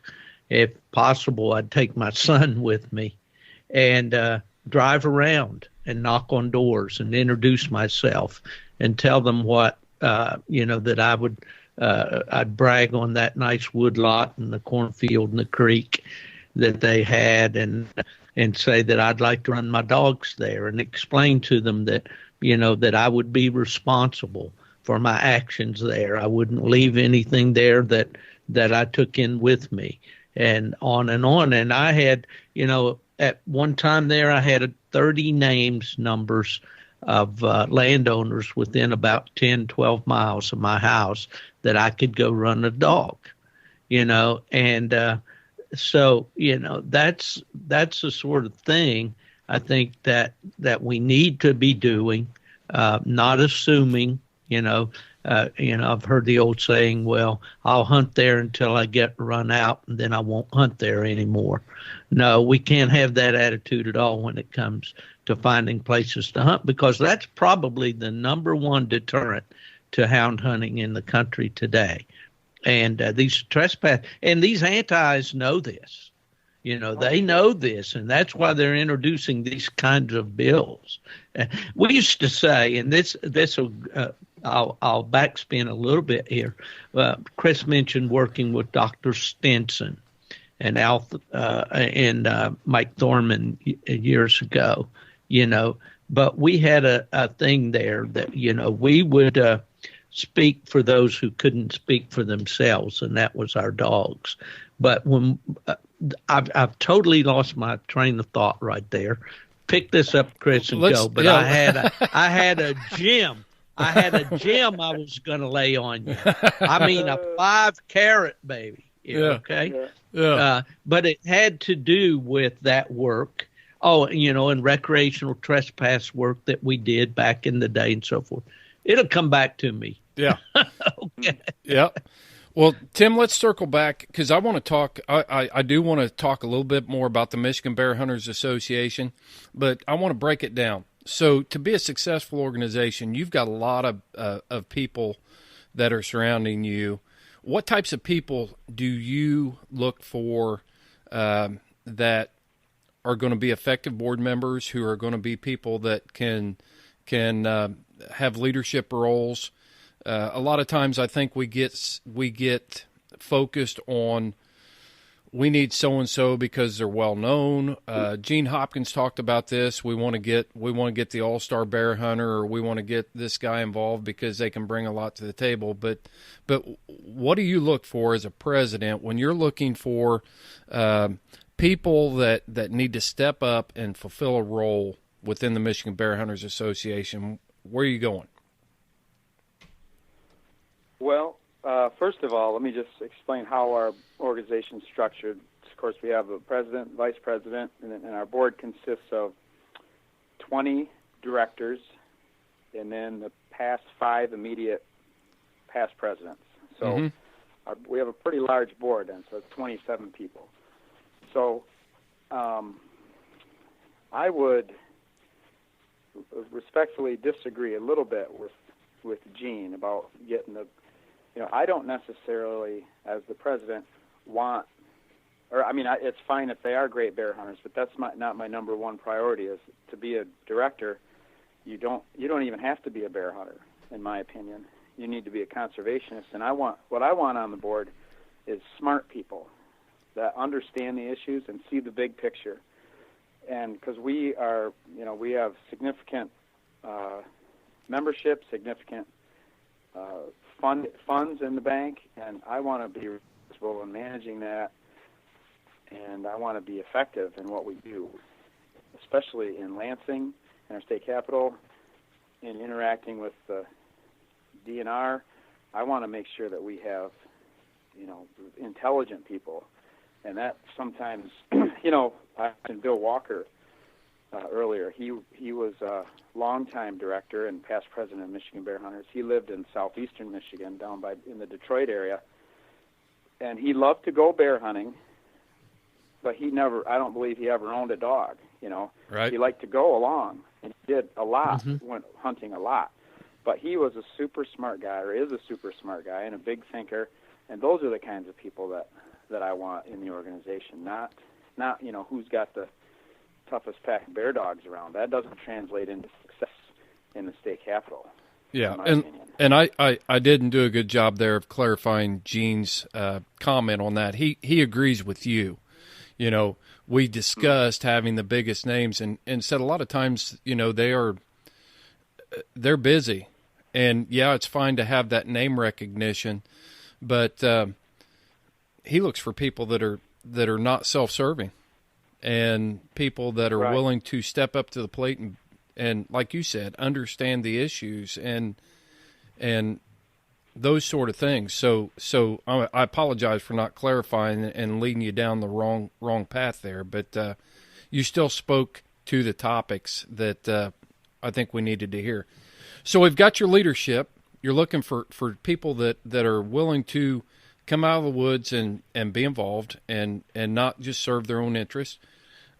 If possible, I'd take my son with me and drive around and knock on doors and introduce myself and tell them what, that I would, I'd brag on that nice wood lot and the cornfield and the creek that they had, and say that I'd like to run my dogs there, and explain to them that, that I would be responsible for my actions there. I wouldn't leave anything there that I took in with me. And on and on. And I had, at one time there, I had 30 numbers of landowners within about 10, 12 miles of my house that I could go run a dog, and so, that's the sort of thing I think that we need to be doing, not assuming, I've heard the old saying, well, I'll hunt there until I get run out and then I won't hunt there anymore. No, we can't have that attitude at all when it comes to finding places to hunt, because that's probably the number one deterrent to hound hunting in the country today. And these trespass and these antis know this. They know this, and that's why they're introducing these kinds of bills. We used to say, and this will, I'll backspin a little bit here. Chris mentioned working with Dr. Stinson and Mike Thorman years ago, but we had a thing there that, we would speak for those who couldn't speak for themselves, and that was our dogs. But when I've totally lost my train of thought right there. Pick this up, Chris, and go. But I had a gem. I had a gem I was going to lay on you. I mean, a 5-carat baby. Okay. Yeah. But it had to do with that work. Oh, and recreational trespass work that we did back in the day and so forth. It'll come back to me. Yeah. Okay. Yeah. Well, Tim, let's circle back, because I want to talk. I do want to talk a little bit more about the Michigan Bear Hunters Association, but I want to break it down. So, to be a successful organization, you've got a lot of people that are surrounding you. What types of people do you look for that are going to be effective board members, who are going to be people that can have leadership roles? A lot of times I think we get focused on, we need so-and-so because they're well known. Gene Hopkins talked about this. We want to get the all-star bear hunter, or we want to get this guy involved because they can bring a lot to the table. But what do you look for as a president when you're looking for people that need to step up and fulfill a role within the Michigan Bear Hunters Association? Where are you going? Well, first of all, let me just explain how our organization is structured. Of course, we have a president, vice president, and our board consists of 20 directors, and then the past 5 immediate past presidents. So we have a pretty large board, and so it's 27 people. So I would respectfully disagree a little bit with Gene about getting the. I don't necessarily, as the president, it's fine if they are great bear hunters, but that's not my number one priority. Is to be a director, you don't even have to be a bear hunter, in my opinion. You need to be a conservationist, and what I want on the board is smart people that understand the issues and see the big picture. And because we have significant membership, significant funds in the bank, and I want to be responsible in managing that, and I want to be effective in what we do, especially in Lansing, in our state capital, in interacting with the DNR. I want to make sure that we have, intelligent people, and that sometimes, I mentioned Bill Walker earlier. He was a longtime director and past president of Michigan Bear Hunters. He lived in southeastern Michigan, down in the Detroit area, and he loved to go bear hunting, but I don't believe he ever owned a dog. Right. He liked to go along, and he did a lot, went hunting a lot. But he was a super smart guy, or is a super smart guy, and a big thinker, and those are the kinds of people that I want in the organization, not who's got the toughest pack of bear dogs around. That doesn't translate into success in the state capital. Yeah, and I didn't do a good job there of clarifying Gene's comment on that. He agrees with you. We discussed having the biggest names, and said a lot of times, they're busy, and yeah, it's fine to have that name recognition, but he looks for people that are not self-serving, and people that are willing to step up to the plate and like you said, understand the issues and those sort of things. So I apologize for not clarifying and leading you down the wrong path there, but you still spoke to the topics that I think we needed to hear. So we've got your leadership. you're looking for people that are willing to come out of the woods and be involved and not just serve their own interests.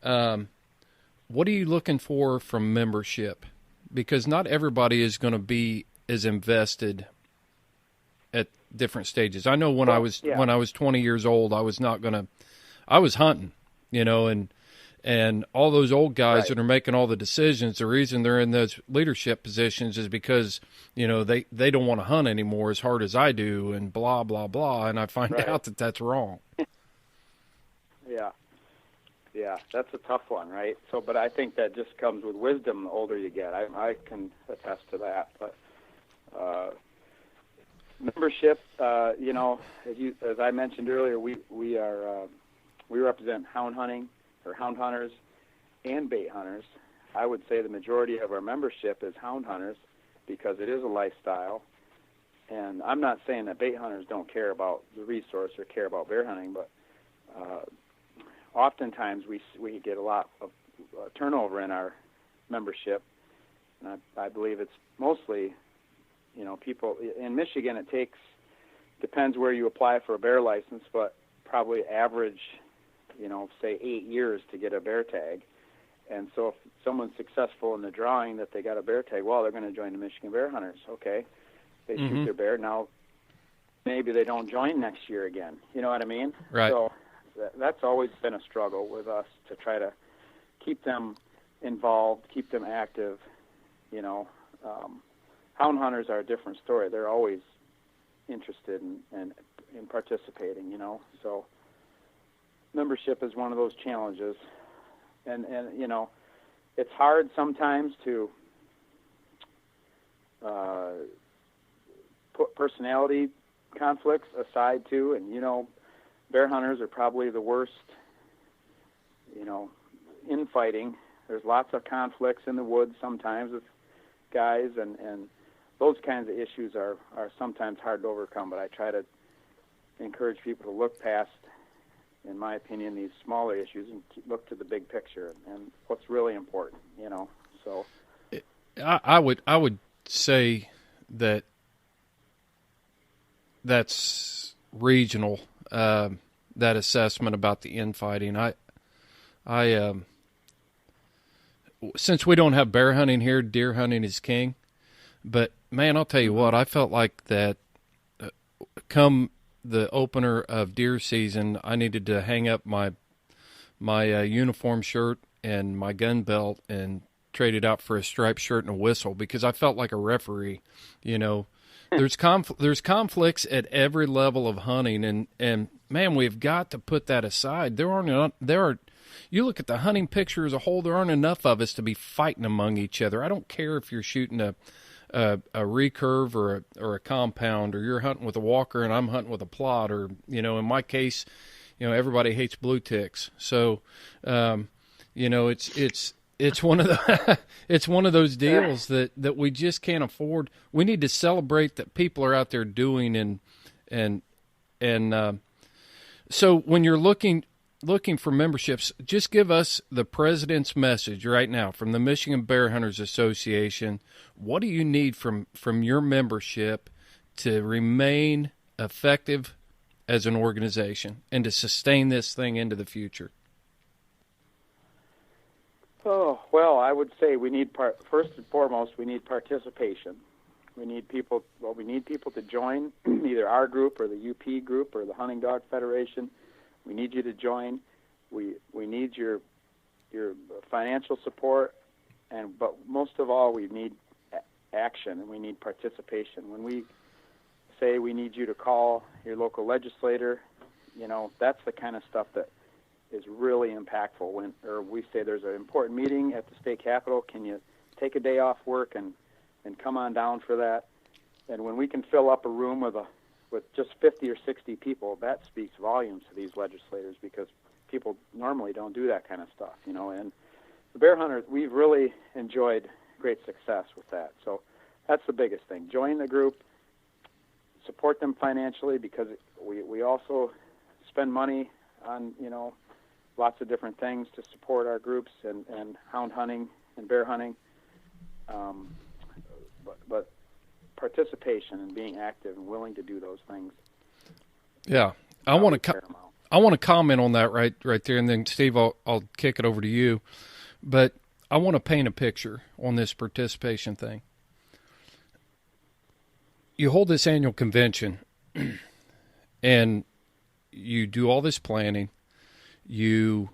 What are you looking for from membership? Because not everybody is going to be as invested at different stages. I know when I was 20 years old, I was hunting, and all those old guys that are making all the decisions, the reason they're in those leadership positions is because, they don't want to hunt anymore as hard as I do, and blah, blah, blah. And I find out that that's wrong. Yeah, that's a tough one, right? So, but I think that just comes with wisdom the older you get. I can attest to that. But membership, as I mentioned earlier, we represent hound hunting or hound hunters and bait hunters. I would say the majority of our membership is hound hunters because it is a lifestyle. And I'm not saying that bait hunters don't care about the resource or care about bear hunting, but oftentimes we get a lot of turnover in our membership, and I believe it's mostly, people in Michigan. Depends where you apply for a bear license, but probably average, say 8 years to get a bear tag. And so if someone's successful in the drawing that they got a bear tag, well, they're going to join the Michigan Bear Hunters. Okay, they shoot their bear. Now maybe they don't join next year again. You know what I mean? Right. So that's always been a struggle with us to try to keep them involved, keep them active. Hound hunters are a different story. They're always interested in participating, So membership is one of those challenges. And it's hard sometimes to put personality conflicts aside too, and bear hunters are probably the worst, infighting. There's lots of conflicts in the woods sometimes with guys, and those kinds of issues are sometimes hard to overcome, but I try to encourage people to look past, in my opinion, these smaller issues and look to the big picture and what's really important, So I would say that that's regional. That assessment about the infighting. I since we don't have bear hunting here, deer hunting is king. But man, I'll tell you what, I felt like that come the opener of deer season, I needed to hang up my uniform shirt and my gun belt and trade it out for a striped shirt and a whistle because I felt like a referee. There's conflicts at every level of hunting, and man, we've got to put that aside. You look at the hunting picture as a whole, there aren't enough of us to be fighting among each other. I don't care if you're shooting a recurve or a compound, or you're hunting with a walker and I'm hunting with a plot, or in my case, everybody hates blue ticks. So, it's one of the it's one of those deals that we just can't afford. We need to celebrate that people are out there doing and so when you're looking for memberships, just give us the president's message right now from the Michigan Bear Hunters Association. What do you need from your membership to remain effective as an organization and to sustain this thing into the future? Oh, well, I would say we need first and foremost, we need participation. We need people to join either our group or the UP group or the Hunting Dog Federation. We need you to join. We need your financial support, but most of all, we need action and we need participation. When we say we need you to call your local legislator, that's the kind of stuff that is really impactful. Or we say there's an important meeting at the state capitol, can you take a day off work and come on down for that? And when we can fill up a room with just 50 or 60 people, that speaks volumes to these legislators because people normally don't do that kind of stuff, And the bear hunters, we've really enjoyed great success with that. So that's the biggest thing. Join the group, support them financially because we also spend money on, lots of different things to support our groups and hound hunting and bear hunting. But participation and being active and willing to do those things. Yeah, I want to comment on that right there, and then Steve, I'll kick it over to you. But I want to paint a picture on this participation thing. You hold this annual convention, and you do all this planning. You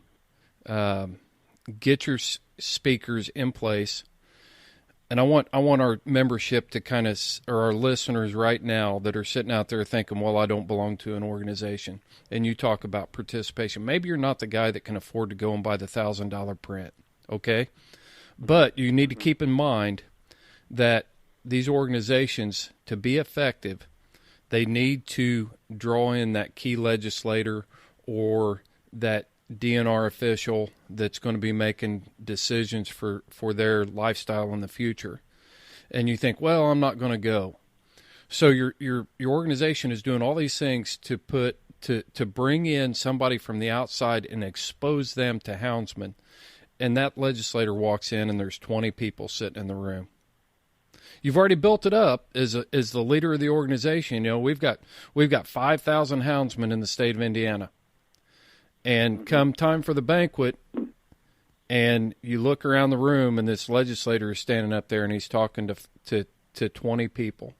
get your speakers in place, and I want our membership to kind of, or our listeners right now that are sitting out there thinking, well, I don't belong to an organization. And you talk about participation. Maybe you're not the guy that can afford to go and buy the $1,000 print, okay? But you need to keep in mind that these organizations, to be effective, they need to draw in that key legislator or that DNR official that's going to be making decisions for their lifestyle in the future. And you think, well, I'm not going to go. So your organization is doing all these things to bring in somebody from the outside and expose them to houndsmen. And that legislator walks in and there's 20 people sitting in the room. You've already built it up as the leader of the organization. You know, we've got 5,000 houndsmen in the state of Indiana. And come time for the banquet, and you look around the room, and this legislator is standing up there, and he's talking to 20 people.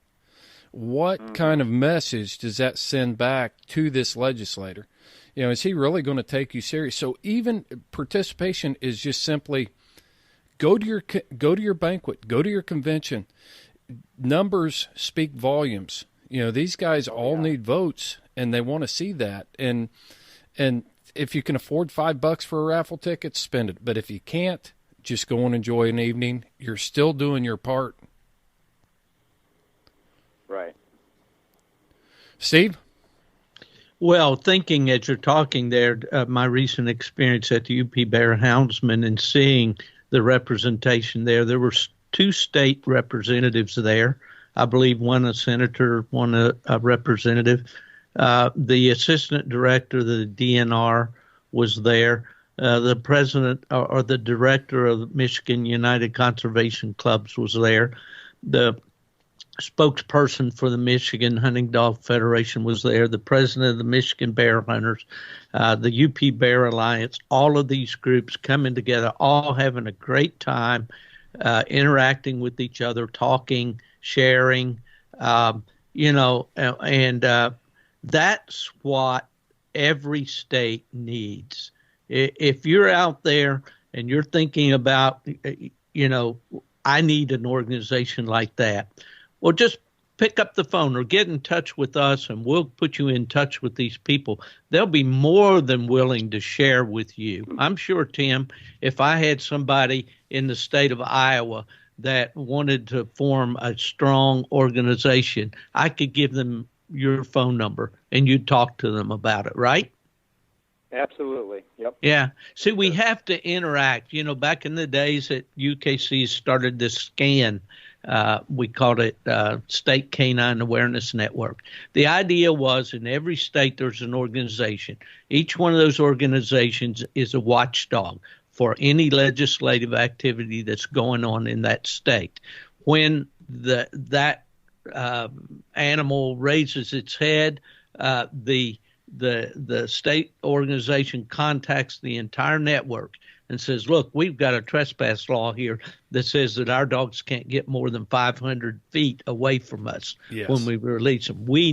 What kind of message does that send back to this legislator? You know, is he really going to take you serious? So even participation is just simply go to your banquet, go to your convention. Numbers speak volumes. You know, these guys all need votes, and they want to see that. And if you can afford $5 for a raffle ticket, spend it. But if you can't, just go and enjoy an evening. You're still doing your part. Right. Steve? Well, thinking as you're talking there, my recent experience at the UP Bear Houndsman and seeing the representation there were 2 state representatives there. I believe one a senator, one a representative. The assistant director of the DNR was there. The president or the director of the Michigan United Conservation Clubs was there. The spokesperson for the Michigan Hunting Dog Federation was there. The president of the Michigan Bear Hunters, the UP Bear Alliance, all of these groups coming together, all having a great time, interacting with each other, talking, sharing, that's what every state needs. If you're out there and you're thinking about, I need an organization like that, well, just pick up the phone or get in touch with us and we'll put you in touch with these people. They'll be more than willing to share with you. I'm sure, Tim, if I had somebody in the state of Iowa that wanted to form a strong organization, I could give them your phone number and you'd talk to them about it, right? Absolutely. Yep. Yeah. See, we have to interact. You know, back in the days that UKC started this SCAN, we called it State Canine Awareness Network. The idea was in every state there's an organization. Each one of those organizations is a watchdog for any legislative activity that's going on in that state. When that animal raises its head, the state organization contacts the entire network and says, look, we've got a trespass law here that says that our dogs can't get more than 500 feet away from us when we release them. We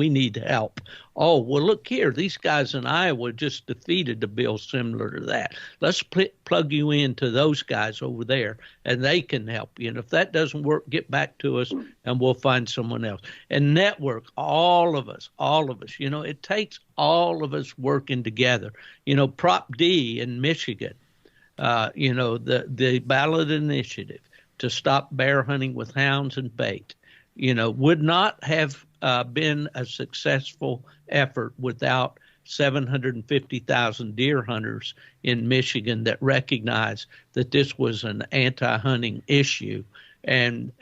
need help. Oh, well, look here. These guys in Iowa just defeated a bill similar to that. Let's plug you into those guys over there, and they can help you. And if that doesn't work, get back to us, and we'll find someone else. And network, all of us. You know, it takes all of us working together. You know, Prop D in Michigan, the ballot initiative to stop bear hunting with hounds and bait, would not have been a successful effort without 750,000 deer hunters in Michigan that recognized that this was an anti-hunting issue and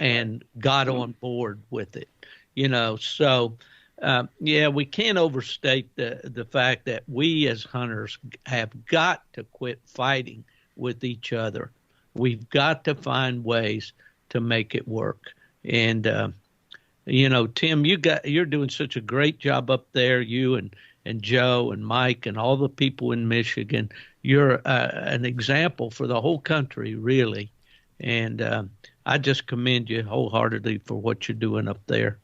got on board with it. So we can't overstate the fact that we as hunters have got to quit fighting with each other. We've got to find ways to make it work. And Tim, you're doing such a great job up there. You and Joe and Mike and all the people in Michigan. You're an example for the whole country, really. And I just commend you wholeheartedly for what you're doing up there,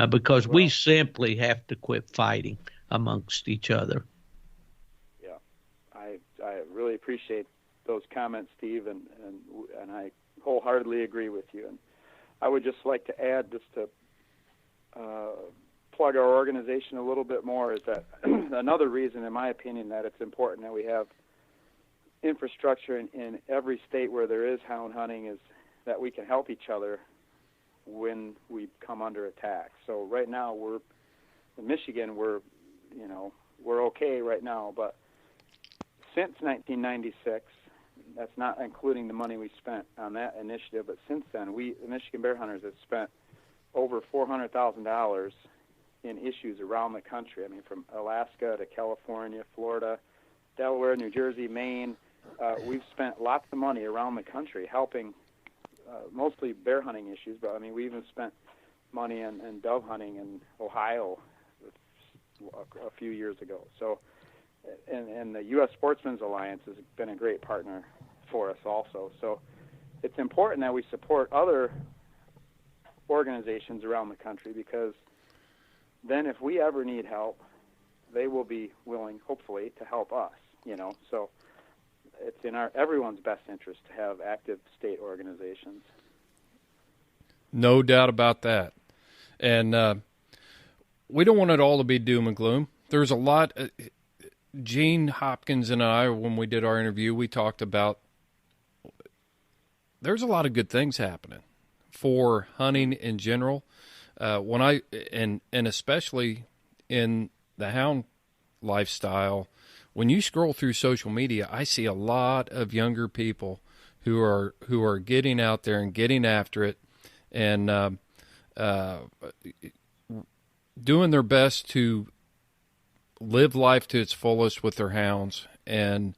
because we simply have to quit fighting amongst each other. Yeah, I really appreciate those comments, Steve, and I wholeheartedly agree with you. And I would just like to add, just to plug our organization a little bit more, is that another reason, in my opinion, that it's important that we have infrastructure in every state where there is hound hunting is that we can help each other when we come under attack. So right now in Michigan, we're okay right now, but since 1996, that's not including the money we spent on that initiative, but since then, the Michigan Bear Hunters have spent over $400,000 in issues around the country. I mean, from Alaska to California, Florida, Delaware, New Jersey, Maine. We've spent lots of money around the country helping mostly bear hunting issues, but I mean, we even spent money in dove hunting in Ohio a few years ago. So, and the U.S. Sportsmen's Alliance has been a great partner for us also. So it's important that we support other organizations around the country, because then if we ever need help, they will be willing, hopefully, to help us, So it's in everyone's best interest to have active state organizations. No doubt about that. And we don't want it all to be doom and gloom. There's a lot. Gene Hopkins and I, when we did our interview, we talked about there's a lot of good things happening for hunting in general. And especially in the hound lifestyle, when you scroll through social media, I see a lot of younger people who are getting out there and getting after it, and doing their best to live life to its fullest with their hounds. And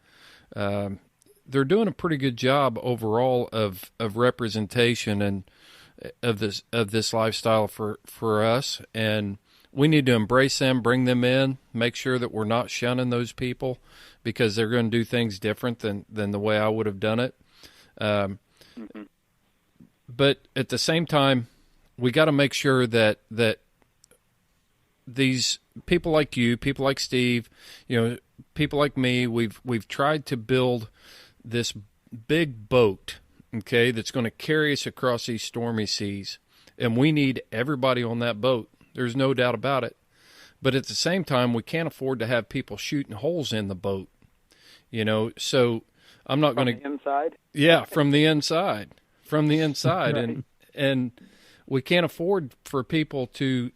they're doing a pretty good job overall of representation and of this lifestyle for us. And we need to embrace them, bring them in, make sure that we're not shunning those people, because they're going to do things different than the way I would have done it. But at the same time, we got to make sure that these people like you, people like Steve, people like me, we've tried to build this big boat, okay, that's going to carry us across these stormy seas. And we need everybody on that boat. There's no doubt about it. But at the same time, we can't afford to have people shooting holes in the boat, so I'm not going to... From the inside? Yeah, from the inside. Right. And we can't afford for people to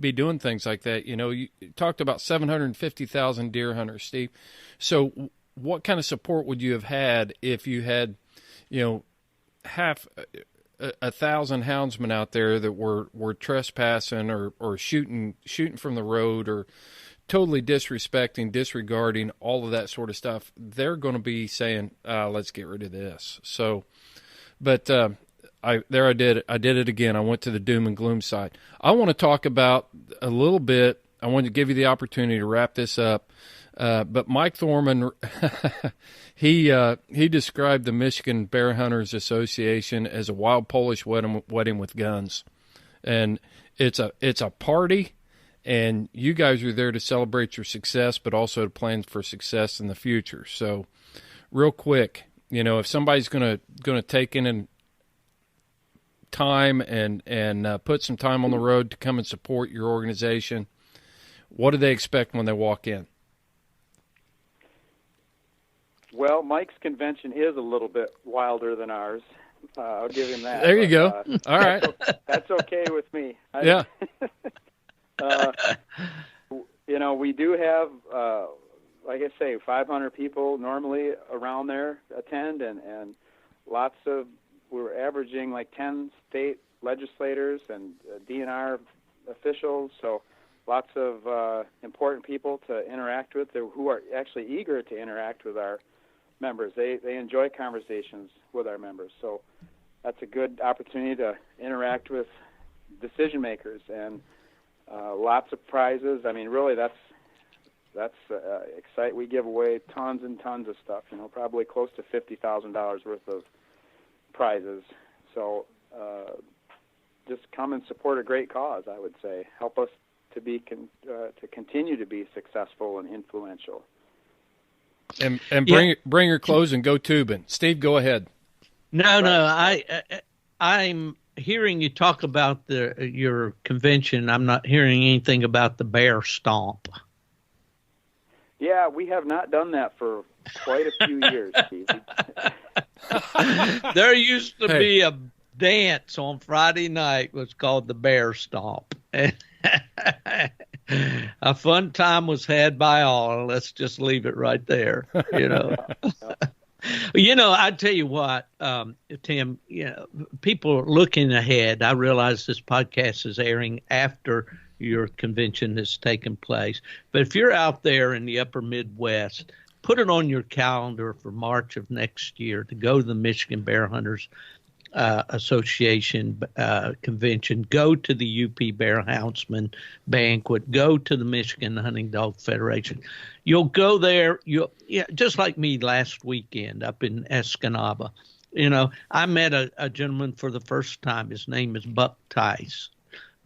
be doing things like that. You talked about 750,000 deer hunters, Steve. So what kind of support would you have had if you had, half 1,000 houndsmen out there that were trespassing or shooting from the road, or totally disregarding all of that sort of stuff? They're going to be saying, let's get rid of this. So, but I did it again. I went to the doom and gloom side. I want to talk about a little bit. I wanted to give you the opportunity to wrap this up. But Mike Thorman, he described the Michigan Bear Hunters Association as a wild Polish wedding with guns, and it's a party, and you guys are there to celebrate your success, but also to plan for success in the future. So, real quick, if somebody's gonna take in time and put some time on the road to come and support your organization, what do they expect when they walk in? Well, Mike's convention is a little bit wilder than ours. I'll give him that. There you go. All right. That's okay with me. Yeah. We do have, like I say, 500 people normally around there attend, and we're averaging like 10 state legislators and DNR officials, so lots of important people to interact with who are actually eager to interact with our members. They enjoy conversations with our members, so that's a good opportunity to interact with decision makers, and lots of prizes. I mean, really, that's exciting. We give away tons and tons of stuff. Probably close to $50,000 worth of prizes. So just come and support a great cause. I would say help us to continue to be successful and influential. And bring your clothes and go tubing. Steve, go ahead. No, I'm hearing you talk about your convention. I'm not hearing anything about the bear stomp. Yeah, we have not done that for quite a few years, Steve. There used to be a dance on Friday night was called the bear stomp. A fun time was had by all. Let's just leave it right there. I tell you what, Tim, people are looking ahead. I realize this podcast is airing after your convention has taken place. But if you're out there in the upper Midwest, put it on your calendar for March of next year to go to the Michigan Bear Hunters Association convention, go to the UP Bear Houndsman banquet, go to the Michigan Hunting Dog Federation. You'll go there, just like me last weekend up in Escanaba. I met a gentleman for the first time. His name is Buck Tice.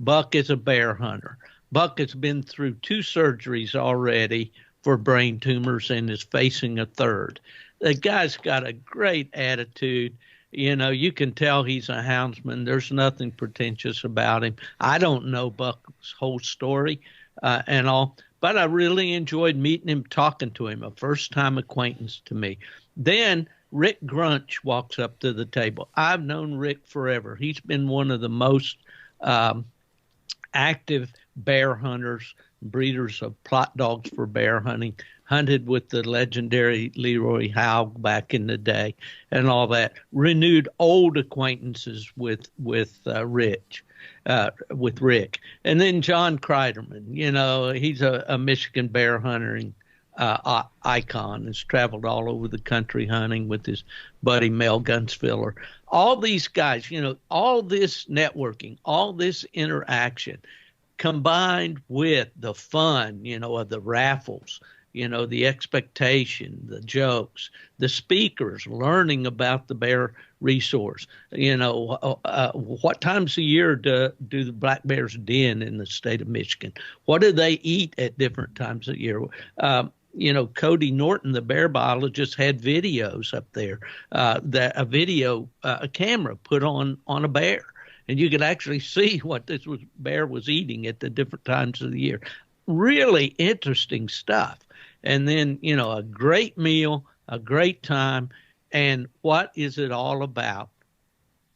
Buck is a bear hunter. Buck has been through 2 surgeries already for brain tumors and is facing a third. The guy's got a great attitude. You can tell he's a houndsman. There's nothing pretentious about him. I don't know Buck's whole story and all, but I really enjoyed meeting him, talking to him, a first-time acquaintance to me. Then Rick Grunch walks up to the table. I've known Rick forever. He's been one of the most active bear hunters, breeders of plot dogs for bear hunting, hunted with the legendary Leroy Howe back in the day and all that. Renewed old acquaintances with Rick. And then John Kreiderman, he's a Michigan bear hunting icon, has traveled all over the country hunting with his buddy Mel Gunsfiller. All these guys, all this networking, all this interaction combined with the fun, of the raffles, the expectation, the jokes, the speakers learning about the bear resource. What times a year do the black bears den in the state of Michigan? What do they eat at different times of year? Cody Norton, the bear biologist, had videos up there, a camera put on a bear. And you could actually see what bear was eating at the different times of the year. Really interesting stuff. And then, a great meal, a great time. And what is it all about?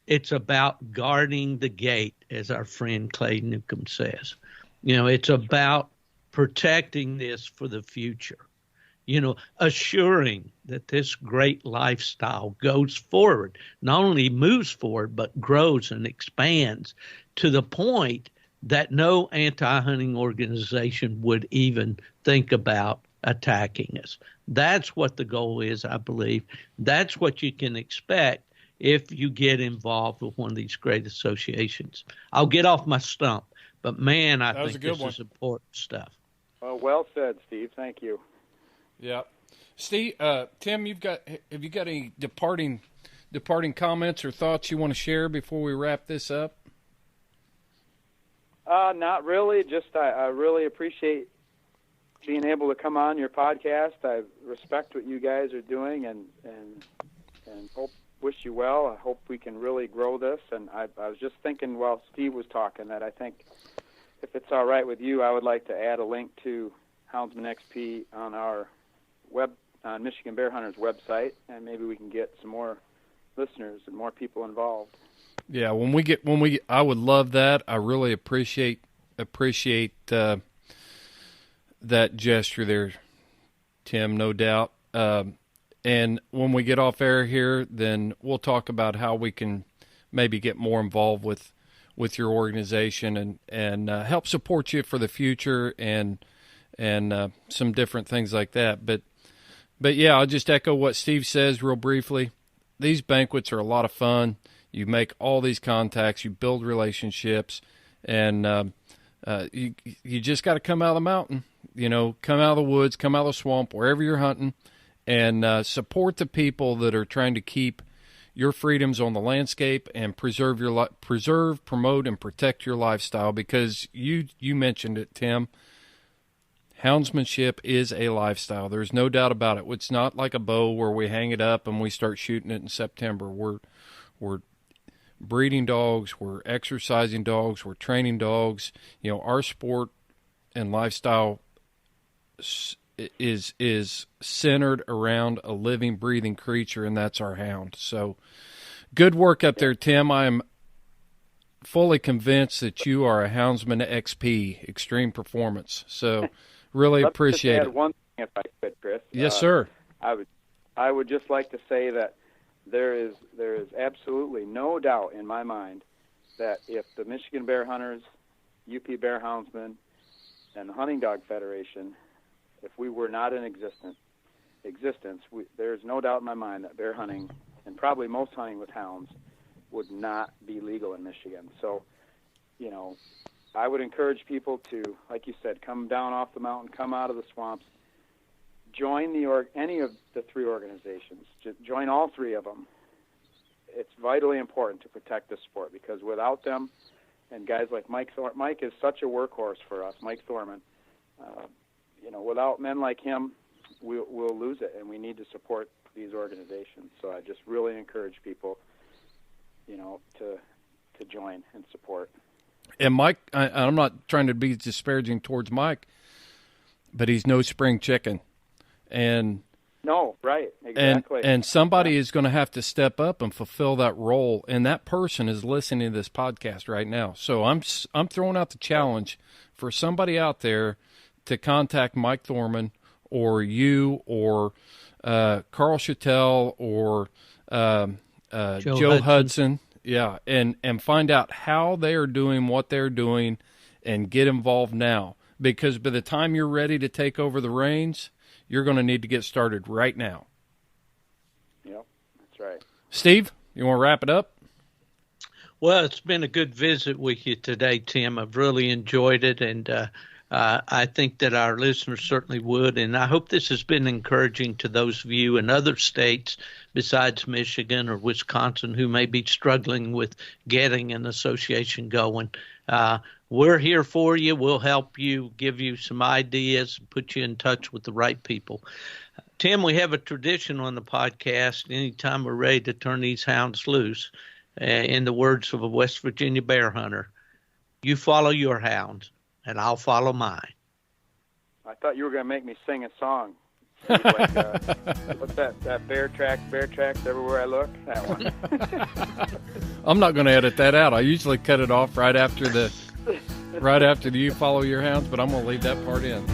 It's about guarding the gate, as our friend Clay Newcomb says. It's about protecting this for the future. Assuring that this great lifestyle goes forward, not only moves forward, but grows and expands to the point that no anti-hunting organization would even think about attacking us. That's what the goal is, I believe. That's what you can expect if you get involved with one of these great associations. I'll get off my stump, but man, I think this is important stuff. Well said, Steve. Thank you. Yeah, Steve, Tim, have you got any departing comments or thoughts you want to share before we wrap this up? Not really. Just I really appreciate being able to come on your podcast. I respect what you guys are doing, and wish you well. I hope we can really grow this. And I was just thinking while Steve was talking that I think if it's all right with you, I would like to add a link to Houndsman XP on our Michigan Bear Hunters website, and maybe we can get some more listeners and more people involved. Yeah, I would love that. I really appreciate that gesture there, Tim, no doubt. And when we get off air here, then we'll talk about how we can maybe get more involved with your organization and help support you for the future and some different things like that. But yeah, I'll just echo what Steve says real briefly. These banquets are a lot of fun. You make all these contacts, you build relationships, And you just got to come out of the mountain, come out of the woods, come out of the swamp, wherever you're hunting, and support the people that are trying to keep your freedoms on the landscape and preserve, promote, and protect your lifestyle. Because you mentioned it, Tim. Houndsmanship is a lifestyle. There's no doubt about it. It's not like a bow where we hang it up and we start shooting it in September. We're breeding dogs. We're exercising dogs. We're training dogs. Our sport and lifestyle is centered around a living, breathing creature, and that's our hound. So good work up there, Tim. I'm fully convinced that you are a Houndsman XP, Xtreme Performance. So really appreciate it. One thing, if I could, Chris. Yes, sir. I would just like to say that there is absolutely no doubt in my mind that if the Michigan Bear Hunters, UP Bear Houndsmen, and the Hunting Dog Federation, if we were not in existence, there's no doubt in my mind that bear hunting, and probably most hunting with hounds, would not be legal in Michigan. So, I would encourage people to, like you said, come down off the mountain, come out of the swamps, join any of the three organizations. Just join all three of them. It's vitally important to protect this sport, because without them, and guys like Mike is such a workhorse for us, Mike Thorman. Without men like him, we'll lose it, and we need to support these organizations. So I just really encourage people, to join and support. And Mike, I'm not trying to be disparaging towards Mike, but he's no spring chicken. And no, right, exactly. And somebody is going to have to step up and fulfill that role, and that person is listening to this podcast right now. So I'm throwing out the challenge for somebody out there to contact Mike Thorman or you or Carl Chattel or Joe Hudson. Yeah, and find out how they are doing what they're doing and get involved now. Because by the time you're ready to take over the reins, you're going to need to get started right now. Yep, that's right. Steve, you want to wrap it up? Well, it's been a good visit with you today, Tim. I've really enjoyed it, and I think that our listeners certainly would. And I hope this has been encouraging to those of you in other states besides Michigan or Wisconsin who may be struggling with getting an association going. We're here for you. We'll help you, give you some ideas, put you in touch with the right people. Tim, we have a tradition on the podcast. Anytime we're ready to turn these hounds loose, in the words of a West Virginia bear hunter, you follow your hounds, and I'll follow mine. I thought you were going to make me sing a song. What's that? Bear tracks everywhere I look? That one. I'm not going to edit that out. I usually cut it off right after the you follow your hounds, but I'm going to leave that part in.